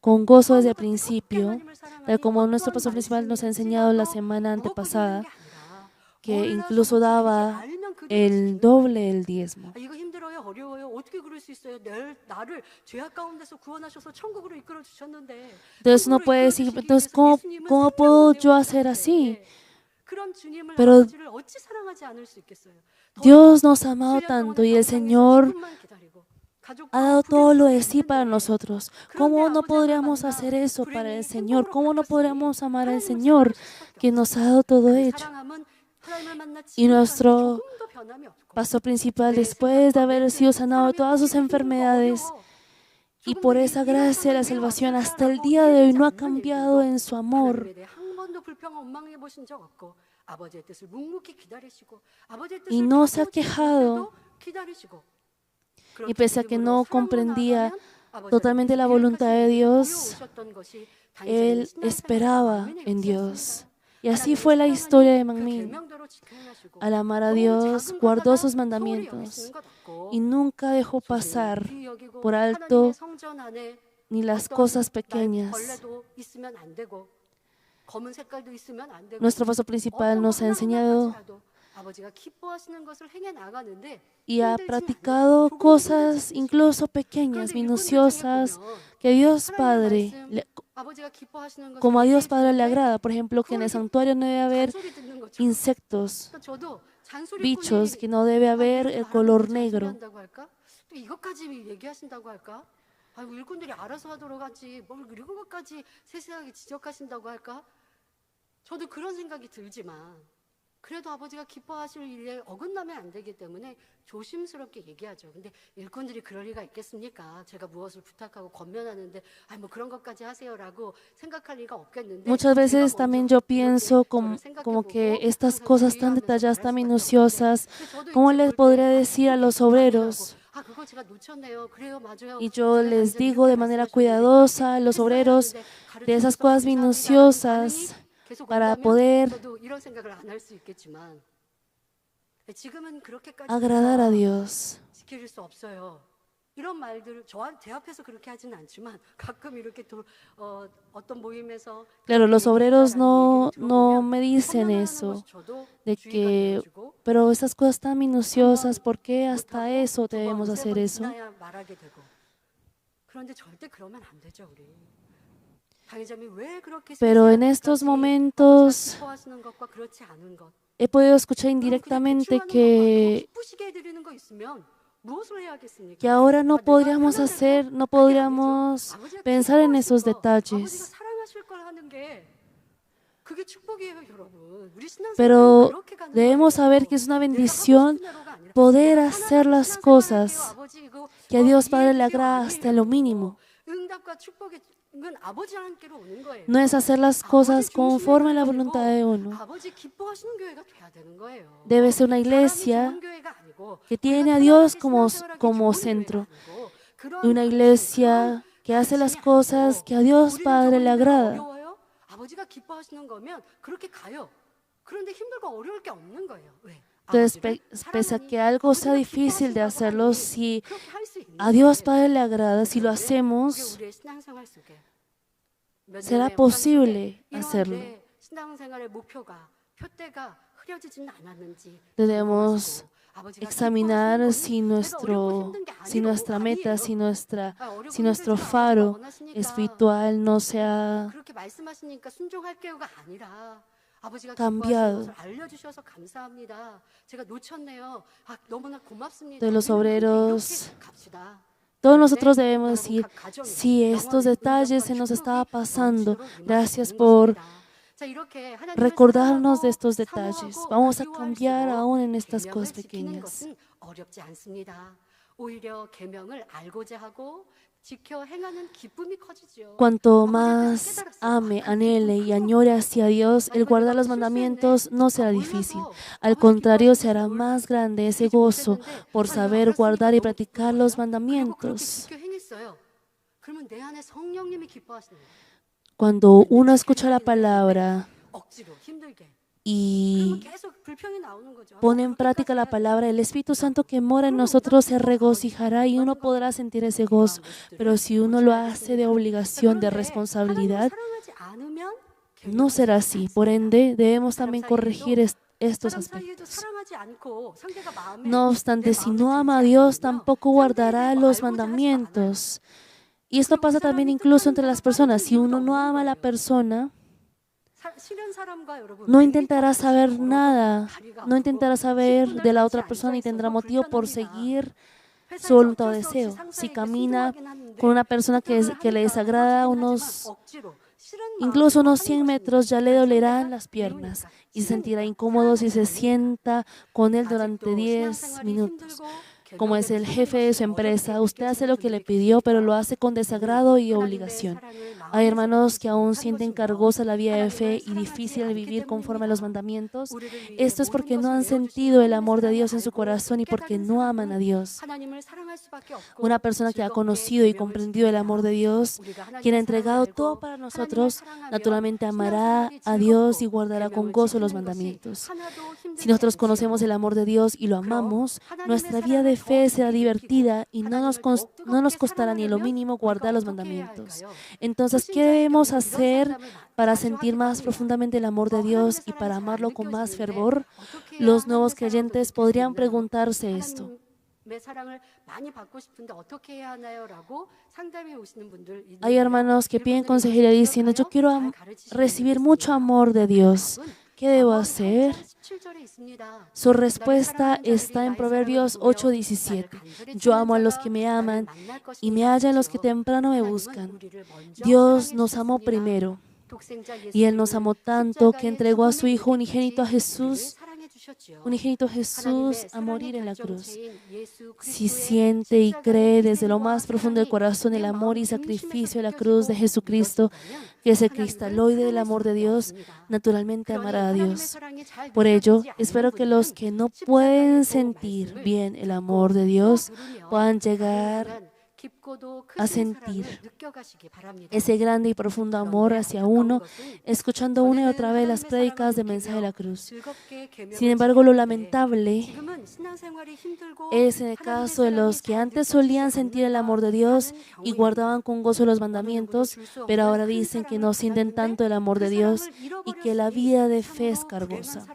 con gozo desde el principio, tal como nuestro pastor principal nos ha enseñado la semana antepasada, que incluso daba el doble del diezmo. 이거 힘들어요, 어려워요. 어떻게 그럴 수 있어요? 나를 죄악 가운데서 구원하셔서 천국으로 이끌어 주셨는데. Entonces no puede decir, entonces, ¿cómo puedo yo hacer así? 그런 주님을 Pero 아버지를 어찌 사랑하지 않을 수 있겠어요? Dios nos ha amado tanto y el Señor ha dado todo lo de sí para nosotros. ¿Cómo no podríamos hacer eso para el Señor? ¿Cómo no podríamos amar al Señor que nos ha dado todo hecho? Y nuestro pastor principal, después de haber sido sanado de todas sus enfermedades, y por esa gracia la salvación hasta el día de hoy no ha cambiado en su amor. Y no se ha quejado. Y pese a que no comprendía totalmente la voluntad de Dios, él esperaba en Dios. Y así fue la historia de Mangmin. Al amar a Dios, guardó sus mandamientos y nunca dejó pasar por alto ni las cosas pequeñas. Nuestro pastor principal nos ha enseñado y ha practicado cosas incluso pequeñas, minuciosas, que Dios Padre, como a Dios Padre le agrada. Por ejemplo, que en el santuario no debe haber insectos, bichos, que no debe haber el color negro. 일꾼들이 알아서 하도록 하지 뭘 이런 것까지 세세하게 지적하신다고 할까? 저도 그런 생각이 들지만 그래도 아버지가 기뻐하실 일에 어긋나면 안 되기 때문에 조심스럽게 얘기하죠. 근데 일꾼들이 그럴 리가 있겠습니까? 제가 무엇을 부탁하고 권면하는데 뭐 그런 것까지 하세요라고 생각할 리가 없겠는데 Muchas veces también yo pienso como que estas cosas tan detalladas, tan minuciosas, ¿cómo les podría decir a los obreros? Y yo les digo de manera cuidadosa a los obreros de esas cosas minuciosas para poder agradar a Dios. Claro, los obreros no me dicen eso, de que, pero esas cosas tan minuciosas, ¿por qué hasta eso debemos hacer eso? Pero en estos momentos he podido escuchar indirectamente que ahora no podríamos pensar en esos detalles. Pero debemos saber que es una bendición poder hacer las cosas que a Dios Padre le agrada hasta lo mínimo. No es hacer las cosas conforme a la voluntad de uno. Debe ser una iglesia que tiene a Dios como centro. Y una iglesia que hace las cosas que a Dios Padre le agrada. Entonces, pese a que algo sea difícil de hacerlo, si a Dios Padre le agrada, si lo hacemos, será posible hacerlo. Debemos examinar si nuestra meta, si nuestro faro espiritual no se ha cambiado. De los obreros, todos nosotros debemos decir, si estos detalles se nos estaba pasando, gracias por recordarnos de estos detalles. Vamos a cambiar aún en estas cosas pequeñas. Cuanto más ame, anhele y añore hacia Dios, el guardar los mandamientos no será difícil. Al contrario, se hará más grande ese gozo por saber guardar y practicar los mandamientos. Cuando uno escucha la palabra y pone en práctica la palabra, el Espíritu Santo que mora en nosotros se regocijará y uno podrá sentir ese gozo. Pero si uno lo hace de obligación, de responsabilidad, no será así. Por ende, debemos también corregir estos aspectos. No obstante, si no ama a Dios, tampoco guardará los mandamientos. Y esto pasa también incluso entre las personas. Si uno no ama a la persona, no intentará saber nada, no intentará saber de la otra persona y tendrá motivo por seguir su voluntad o deseo. Si camina con una persona que le desagrada, incluso unos 100 metros ya le dolerán las piernas y se sentirá incómodo si se sienta con él durante 10 minutos. Como es el jefe de su empresa, usted hace lo que le pidió, pero lo hace con desagrado y obligación. Hay hermanos que aún sienten cargosa la vida de fe y difícil vivir conforme a los mandamientos. Esto es porque no han sentido el amor de Dios en su corazón y porque no aman a Dios. Una persona que ha conocido y comprendido el amor de Dios, quien ha entregado todo para nosotros, naturalmente amará a Dios y guardará con gozo los mandamientos. Si nosotros conocemos el amor de Dios y lo amamos, nuestra vida de fe será divertida y no nos costará ni lo mínimo guardar los mandamientos. Entonces, ¿qué debemos hacer para sentir más profundamente el amor de Dios y para amarlo con más fervor? Los nuevos creyentes podrían preguntarse esto. Hay hermanos que piden consejería diciendo, yo quiero recibir mucho amor de Dios. ¿Qué debo hacer? Su respuesta está en Proverbios 8:17. Yo amo a los que me aman y me hallan los que temprano me buscan. Dios nos amó primero y Él nos amó tanto que entregó a su Hijo unigénito Jesús a morir en la cruz. Si siente y cree desde lo más profundo del corazón el amor y sacrificio de la cruz de Jesucristo, que es el cristaloide del amor de Dios, naturalmente amará a Dios. Por ello, espero que los que no pueden sentir bien el amor de Dios puedan llegar a sentir ese grande y profundo amor hacia uno, escuchando una y otra vez las prédicas del mensaje de la cruz. Sin embargo, lo lamentable es en el caso de los que antes solían sentir el amor de Dios y guardaban con gozo los mandamientos, pero ahora dicen que no sienten tanto el amor de Dios y que la vida de fe es cargosa.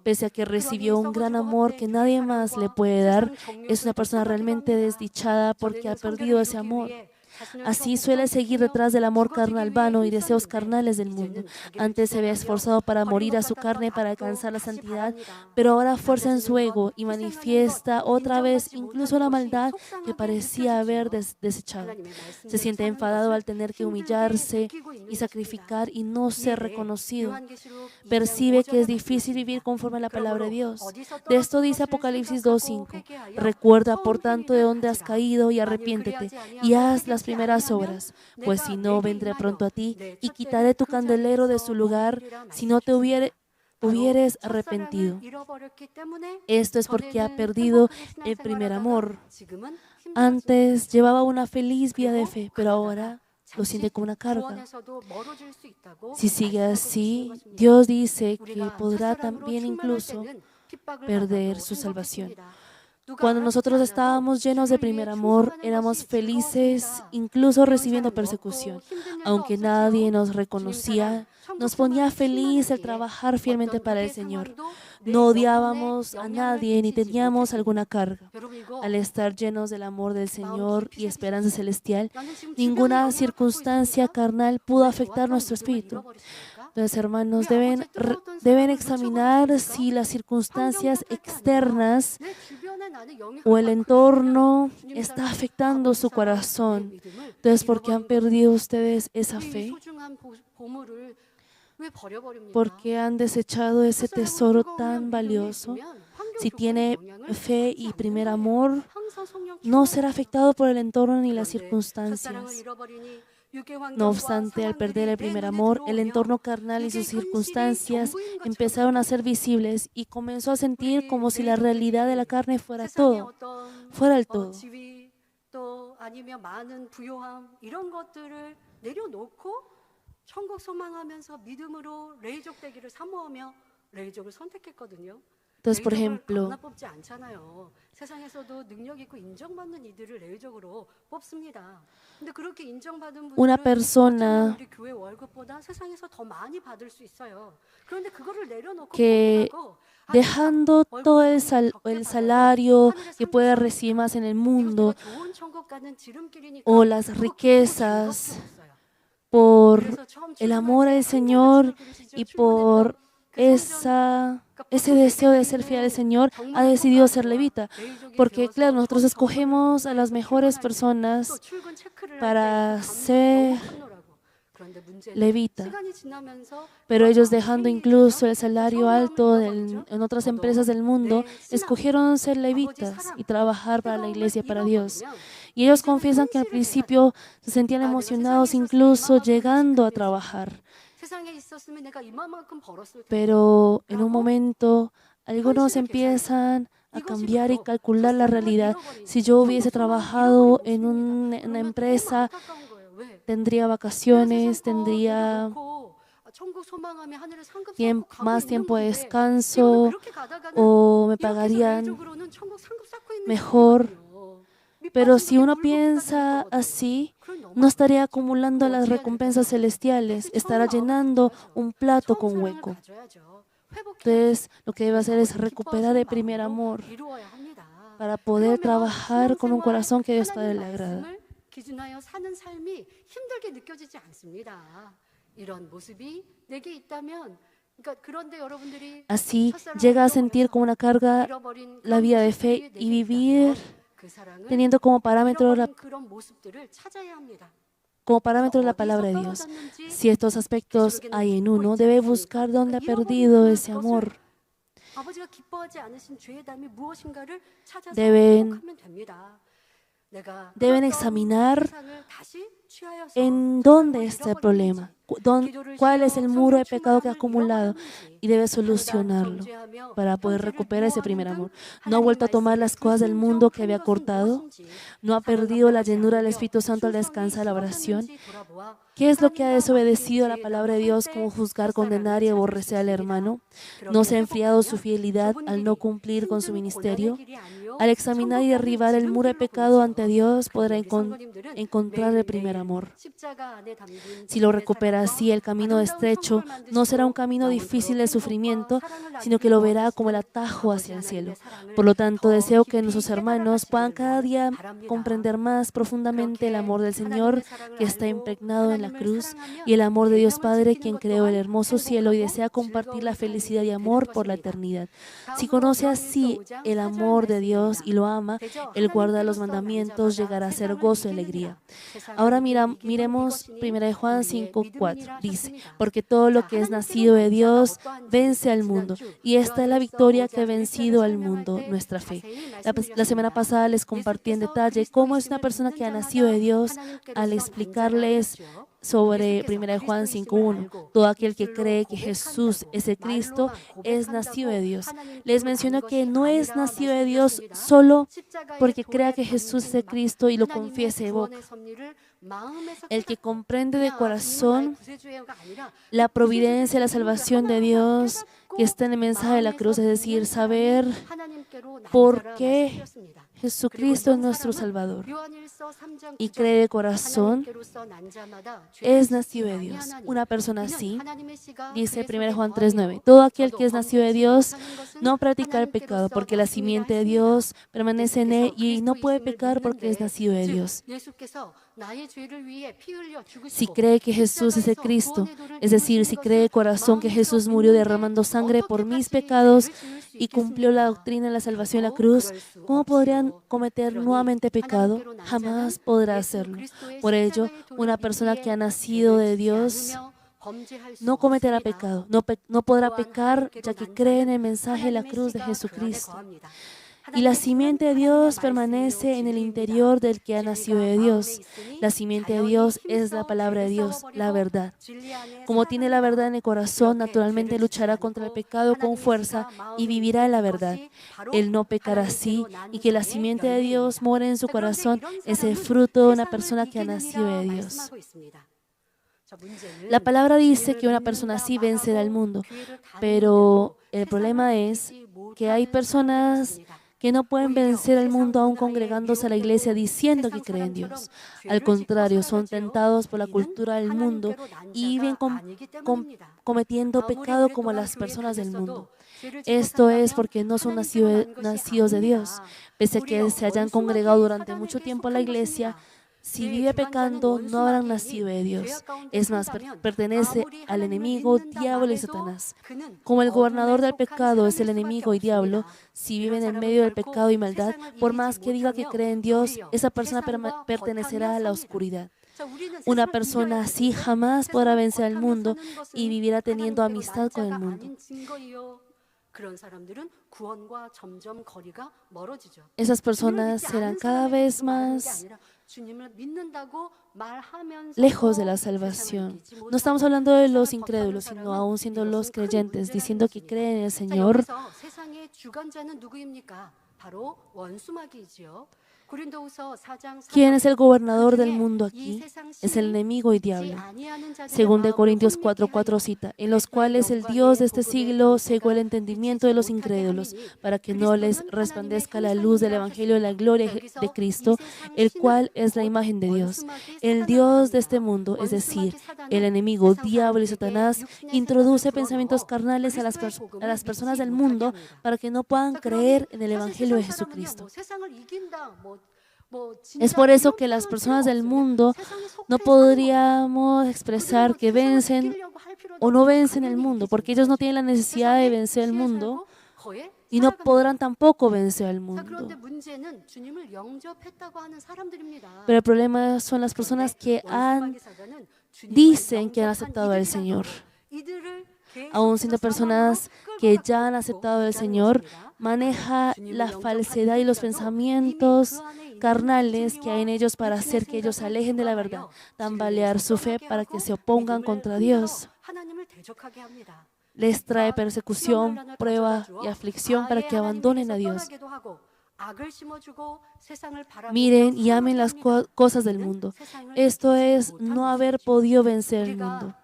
Pese a que recibió un gran amor que nadie más le puede dar, es una persona realmente desdichada porque ha perdido ese amor. Así suele seguir detrás del amor carnal vano y deseos carnales del mundo. Antes se había esforzado para morir a su carne para alcanzar la santidad, pero ahora fuerza en su ego y manifiesta otra vez incluso la maldad que parecía haber desechado. Se siente enfadado al tener que humillarse y sacrificar y no ser reconocido. Percibe que es difícil vivir conforme a la palabra de Dios. De esto dice Apocalipsis 2:5. Recuerda, por tanto, de dónde has caído y arrepiéntete y haz las primeras obras, pues si no, vendré pronto a ti y quitaré tu candelero de su lugar si no te hubieres arrepentido. Esto es porque ha perdido el primer amor. Antes llevaba una feliz vida de fe, pero ahora lo siente como una carga. Si sigue así, Dios dice que podrá también incluso perder su salvación. Cuando nosotros estábamos llenos de primer amor, éramos felices, incluso recibiendo persecución. Aunque nadie nos reconocía, nos ponía feliz el trabajar fielmente para el Señor. No odiábamos a nadie ni teníamos alguna carga. Al estar llenos del amor del Señor y esperanza celestial, ninguna circunstancia carnal pudo afectar nuestro espíritu. Entonces, hermanos, deben examinar si las circunstancias externas o el entorno está afectando su corazón. Entonces, ¿por qué han perdido ustedes esa fe? ¿Por qué han desechado ese tesoro tan valioso? Si tiene fe y primer amor, no será afectado por el entorno ni las circunstancias. No obstante, al perder el primer amor, el entorno carnal y sus circunstancias empezaron a ser visibles y comenzó a sentir como si la realidad de la carne fuera el todo. 레이족을 선택했거든요. Entonces, por 레이족을 ejemplo, 아무나 뽑지 않잖아요. 세상에서도 능력 있고 인정받는 이들을 레이족으로 뽑습니다. 근데 그렇게 인정받은 una 분들은 persona 어쩌면 우리 교회 월급보다 세상에서 더 많이 받을 수 있어요. 그런데 그거를 내려놓고 que 포기하고 dejando todo 월급을 좀 적게 el 받아도 salario 하늘의 que 상급 puede recibir más en el 이거 내가 mundo 좋은 천국 가는 지름길이니까 o las 그거 기쁘고 riquezas 즐겁게 먹어요. por 그래서 처음 el 출근할 amor 때 al 한결같이 Señor 부르시죠. y 출근했던 por 그 성전 ese deseo de ser fiel al Señor, ha decidido ser levita. Porque, claro, nosotros escogemos a las mejores personas para ser levita, pero ellos, dejando incluso el salario alto en otras empresas del mundo, escogieron ser levitas y trabajar para la iglesia, para Dios. Y ellos confiesan que al principio se sentían emocionados incluso llegando a trabajar. Pero en un momento algunos empiezan a cambiar y calcular la realidad. Si yo hubiese trabajado en una empresa, tendría vacaciones, tendría más tiempo de descanso o me pagarían mejor. Pero si uno piensa así, no estaría acumulando las recompensas celestiales, estará llenando un plato con hueco. Entonces, lo que debe hacer es recuperar el primer amor para poder trabajar con un corazón que Dios Padre le agrada. Así llega a sentir como una carga la vida de fe y vivir teniendo como parámetro la palabra de Dios. Si estos aspectos hay en uno, debe buscar dónde ha perdido ese amor. Deben examinar en dónde está el problema, cuál es el muro de pecado que ha acumulado y debe solucionarlo para poder recuperar ese primer amor. No ha vuelto a tomar las cosas del mundo que había cortado, no ha perdido la llenura del Espíritu Santo al descansar la oración. ¿Qué es lo que ha desobedecido a la palabra de Dios, como juzgar, condenar y aborrecer al hermano? ¿No se ha enfriado su fidelidad al no cumplir con su ministerio? Al examinar y derribar el muro de pecado ante Dios, podrá encontrar el primer amor. Si lo recupera así, el camino estrecho no será un camino difícil de sufrimiento, sino que lo verá como el atajo hacia el cielo. Por lo tanto, deseo que nuestros hermanos puedan cada día comprender más profundamente el amor del Señor que está impregnado en la cruz y el amor de Dios Padre, quien creó el hermoso cielo y desea compartir la felicidad y amor por la eternidad. Si conoce así el amor de Dios y lo ama, Él guarda los mandamientos, llegará a ser gozo y alegría. Ahora miremos 1 Juan 5:4. Dice, porque todo lo que es nacido de Dios vence al mundo, y esta es la victoria que ha vencido al mundo, nuestra fe. La semana pasada les compartí en detalle cómo es una persona que ha nacido de Dios al explicarles sobre 1 Juan 5:1. Todo aquel que cree que Jesús es el Cristo es nacido de Dios. Les menciono que no es nacido de Dios solo porque crea que Jesús es el Cristo y lo confiese de boca. El que comprende de corazón la providencia y la salvación de Dios que está en el mensaje de la cruz, es decir, saber por qué Jesucristo es nuestro Salvador, y cree de corazón, es nacido de Dios. Una persona así, dice 1 Juan 3:9, todo aquel que es nacido de Dios no practica el pecado, porque la simiente de Dios permanece en él y no puede pecar porque es nacido de Dios. Si cree que Jesús es el Cristo, es decir, si cree de corazón que Jesús murió derramando sangre por mis pecados y cumplió la doctrina de la salvación en la cruz, ¿cómo podrían cometer nuevamente pecado? Jamás podrá hacerlo. Por ello, una persona que ha nacido de Dios no cometerá pecado, no podrá pecar, ya que cree en el mensaje de la cruz de Jesucristo. Y la simiente de Dios permanece en el interior del que ha nacido de Dios. La simiente de Dios es la palabra de Dios, la verdad. Como tiene la verdad en el corazón, naturalmente luchará contra el pecado con fuerza y vivirá en la verdad. Él no pecará así, y que la simiente de Dios more en su corazón es el fruto de una persona que ha nacido de Dios. La palabra dice que una persona así vencerá al mundo, pero el problema es que hay personas que no pueden vencer al mundo aún congregándose a la iglesia diciendo que creen en Dios. Al contrario, son tentados por la cultura del mundo y viven cometiendo pecado como las personas del mundo. Esto es porque no son nacidos de Dios. Pese a que se hayan congregado durante mucho tiempo a la iglesia, si vive pecando, no habrán nacido de Dios. Es más, pertenece al enemigo, diablo y Satanás. Como el gobernador del pecado es el enemigo y diablo, si vive en el medio del pecado y maldad, por más que diga que cree en Dios, esa persona pertenecerá a la oscuridad. Una persona así jamás podrá vencer al mundo y vivirá teniendo amistad con el mundo. Esas personas serán cada vez más lejos de la salvación. No estamos hablando de los incrédulos, sino aún siendo los creyentes, diciendo que creen en el Señor. ¿Quién es el gobernador del mundo aquí? Es el enemigo y diablo. Según de Corintios 4:4 cita, en los cuales el Dios de este siglo cegó el entendimiento de los incrédulos, para que no les resplandezca la luz del evangelio de la gloria de Cristo, el cual es la imagen de Dios. El Dios de este mundo, es decir, el enemigo, diablo y Satanás, introduce pensamientos carnales a las personas del mundo para que no puedan creer en el evangelio de Jesucristo. Es por eso que las personas del mundo no podríamos expresar que vencen o no vencen el mundo, porque ellos no tienen la necesidad de vencer el mundo y no podrán tampoco vencer al mundo. Pero el problema son las personas que dicen que han aceptado al Señor. Aún siendo personas que ya han aceptado al Señor, maneja la falsedad y los pensamientos carnales que hay en ellos para hacer que ellos se alejen de la verdad, tambalear su fe para que se opongan contra Dios. Les trae persecución, prueba y aflicción para que abandonen a Dios. Miren y amen las cosas del mundo. Esto es no haber podido vencer el mundo.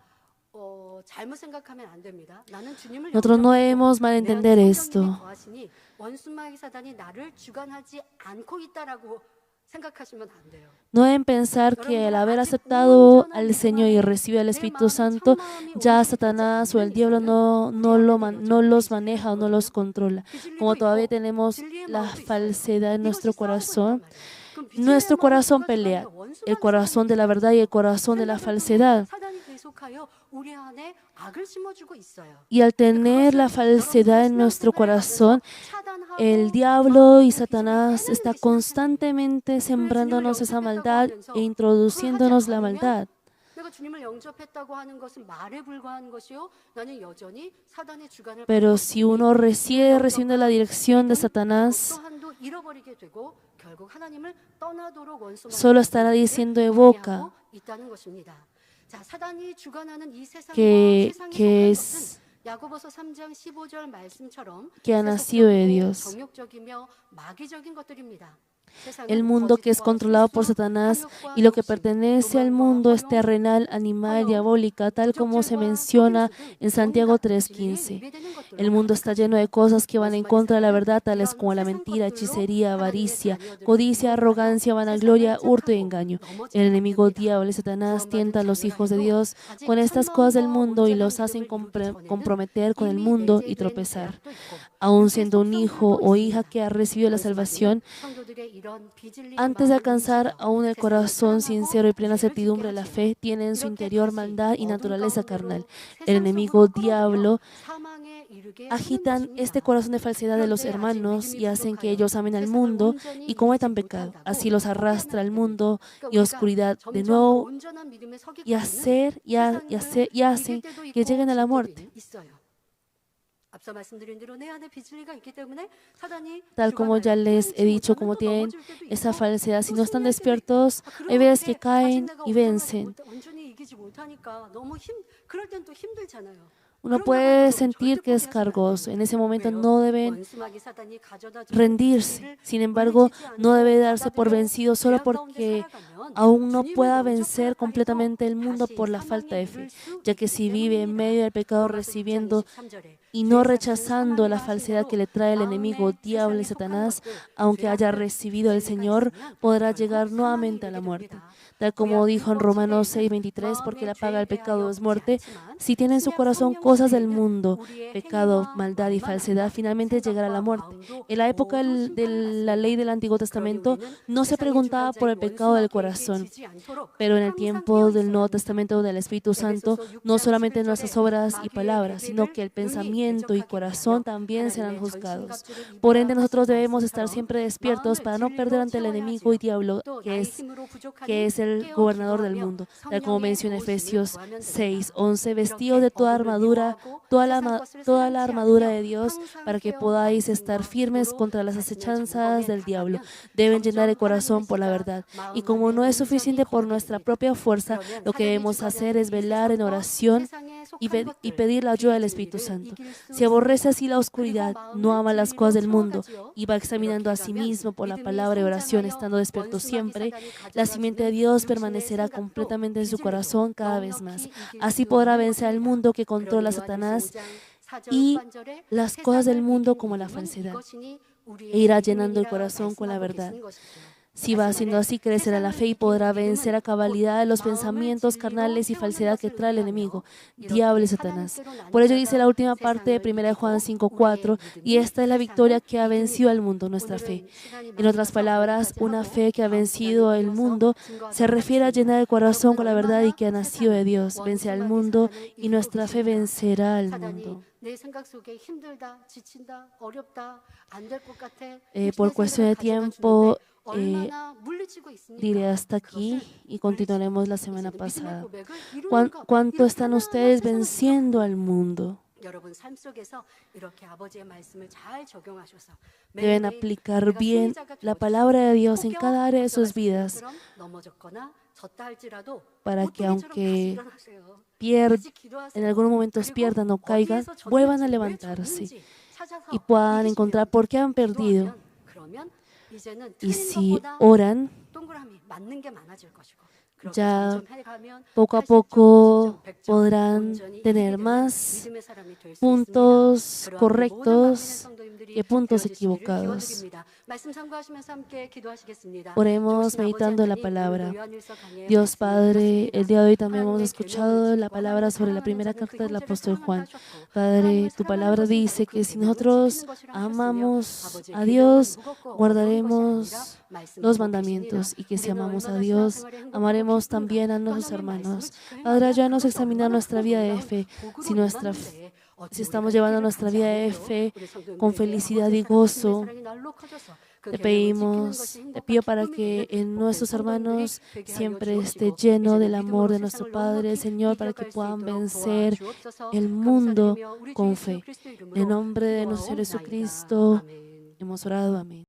Nosotros no debemos malentender esto. No deben pensar que al haber aceptado al Señor y recibido el Espíritu Santo, ya Satanás o el diablo no los maneja o no los controla. Como todavía tenemos la falsedad en nuestro corazón pelea, el corazón de la verdad y el corazón de la falsedad. Y al tener la falsedad en nuestro corazón, el diablo y Satanás está constantemente sembrándonos esa maldad e introduciéndonos la maldad. Pero si uno recibe la dirección de Satanás, solo estará diciendo de boca que ha nacido de Dios. El mundo que es controlado por Satanás y lo que pertenece al mundo es terrenal, animal, diabólica, tal como se menciona en Santiago 3:15. El mundo está lleno de cosas que van en contra de la verdad, tales como la mentira, hechicería, avaricia, codicia, arrogancia, vanagloria, hurto y engaño. El enemigo diablo y Satanás tienta a los hijos de Dios con estas cosas del mundo y los hacen comprometer con el mundo y tropezar. Aún siendo un hijo o hija que ha recibido la salvación, antes de alcanzar aún el corazón sincero y plena certidumbre de la fe, tiene en su interior maldad y naturaleza carnal. El enemigo diablo agitan este corazón de falsedad de los hermanos y hacen que ellos amen al mundo y cometan pecado. Así los arrastra al mundo y oscuridad de nuevo y hacen que lleguen a la muerte. Tal como ya les he dicho, como tienen esa falsedad, si no están despiertos, hay veces que caen y vencen. Uno puede sentir que es cargoso. En ese momento no deben rendirse. Sin embargo, no debe darse por vencido solo porque aún no pueda vencer completamente el mundo por la falta de fe, ya que si vive en medio del pecado recibiendo y no rechazando la falsedad que le trae el enemigo, diablo y Satanás, aunque haya recibido el Señor, podrá llegar nuevamente a la muerte. Tal como dijo en Romanos 6:23, porque la paga del pecado es muerte. Si tiene en su corazón cosas del mundo, pecado, maldad y falsedad, finalmente llegará a la muerte. En la época de la ley del Antiguo Testamento no se preguntaba por el pecado del corazón, pero en el tiempo del Nuevo Testamento del Espíritu Santo, no solamente nuestras obras y palabras, sino que el pensamiento y corazón también serán juzgados. Por ende, nosotros debemos estar siempre despiertos para no perder ante el enemigo y diablo, que es el gobernador del mundo. Tal como menciona Efesios 6:11, vestidos de toda armadura, toda la armadura de Dios, para que podáis estar firmes contra las acechanzas del diablo. Deben llenar el corazón por la verdad. Y como no es suficiente por nuestra propia fuerza, lo que debemos hacer es velar en oración y pedir la ayuda del Espíritu Santo. Si aborrece así la oscuridad, no ama las cosas del mundo y va examinando a sí mismo por la palabra y oración, estando despierto siempre, la simiente de Dios permanecerá completamente en su corazón cada vez más. Así podrá vencer al mundo que controla a Satanás y las cosas del mundo como la falsedad, e irá llenando el corazón con la verdad. Si va haciendo así, crecerá la fe y podrá vencer a cabalidad los pensamientos carnales y falsedad que trae el enemigo, diablo y Satanás. Por ello dice la última parte de 1 Juan 5:4, y esta es la victoria que ha vencido al mundo, nuestra fe. En otras palabras, una fe que ha vencido el mundo se refiere a llenar el corazón con la verdad y que ha nacido de Dios. Vence al mundo y nuestra fe vencerá al mundo. Por cuestión de tiempo, diré hasta aquí y continuaremos la semana pasada. ¿Cuánto están ustedes venciendo al mundo? Deben aplicar bien la palabra de Dios en cada área de sus vidas para que aunque en algunos momentos pierdan o caigan, vuelvan a levantarse y puedan encontrar por qué han perdido. Y si oran, ya poco a poco podrán tener más puntos correctos que puntos equivocados. Oremos meditando la palabra. Dios Padre, el día de hoy también hemos escuchado la palabra sobre la primera carta del apóstol Juan. Padre, tu palabra dice que si nosotros amamos a Dios, guardaremos los mandamientos, y que si amamos a Dios, amaremos también a nuestros hermanos. Padre, ayúdanos a examinar nuestra vida de fe, si estamos llevando nuestra vida de fe con felicidad y gozo. Te pido para que en nuestros hermanos siempre esté lleno del amor de nuestro Padre, Señor, para que puedan vencer el mundo con fe. En nombre de nuestro Señor Jesucristo hemos orado. Amén.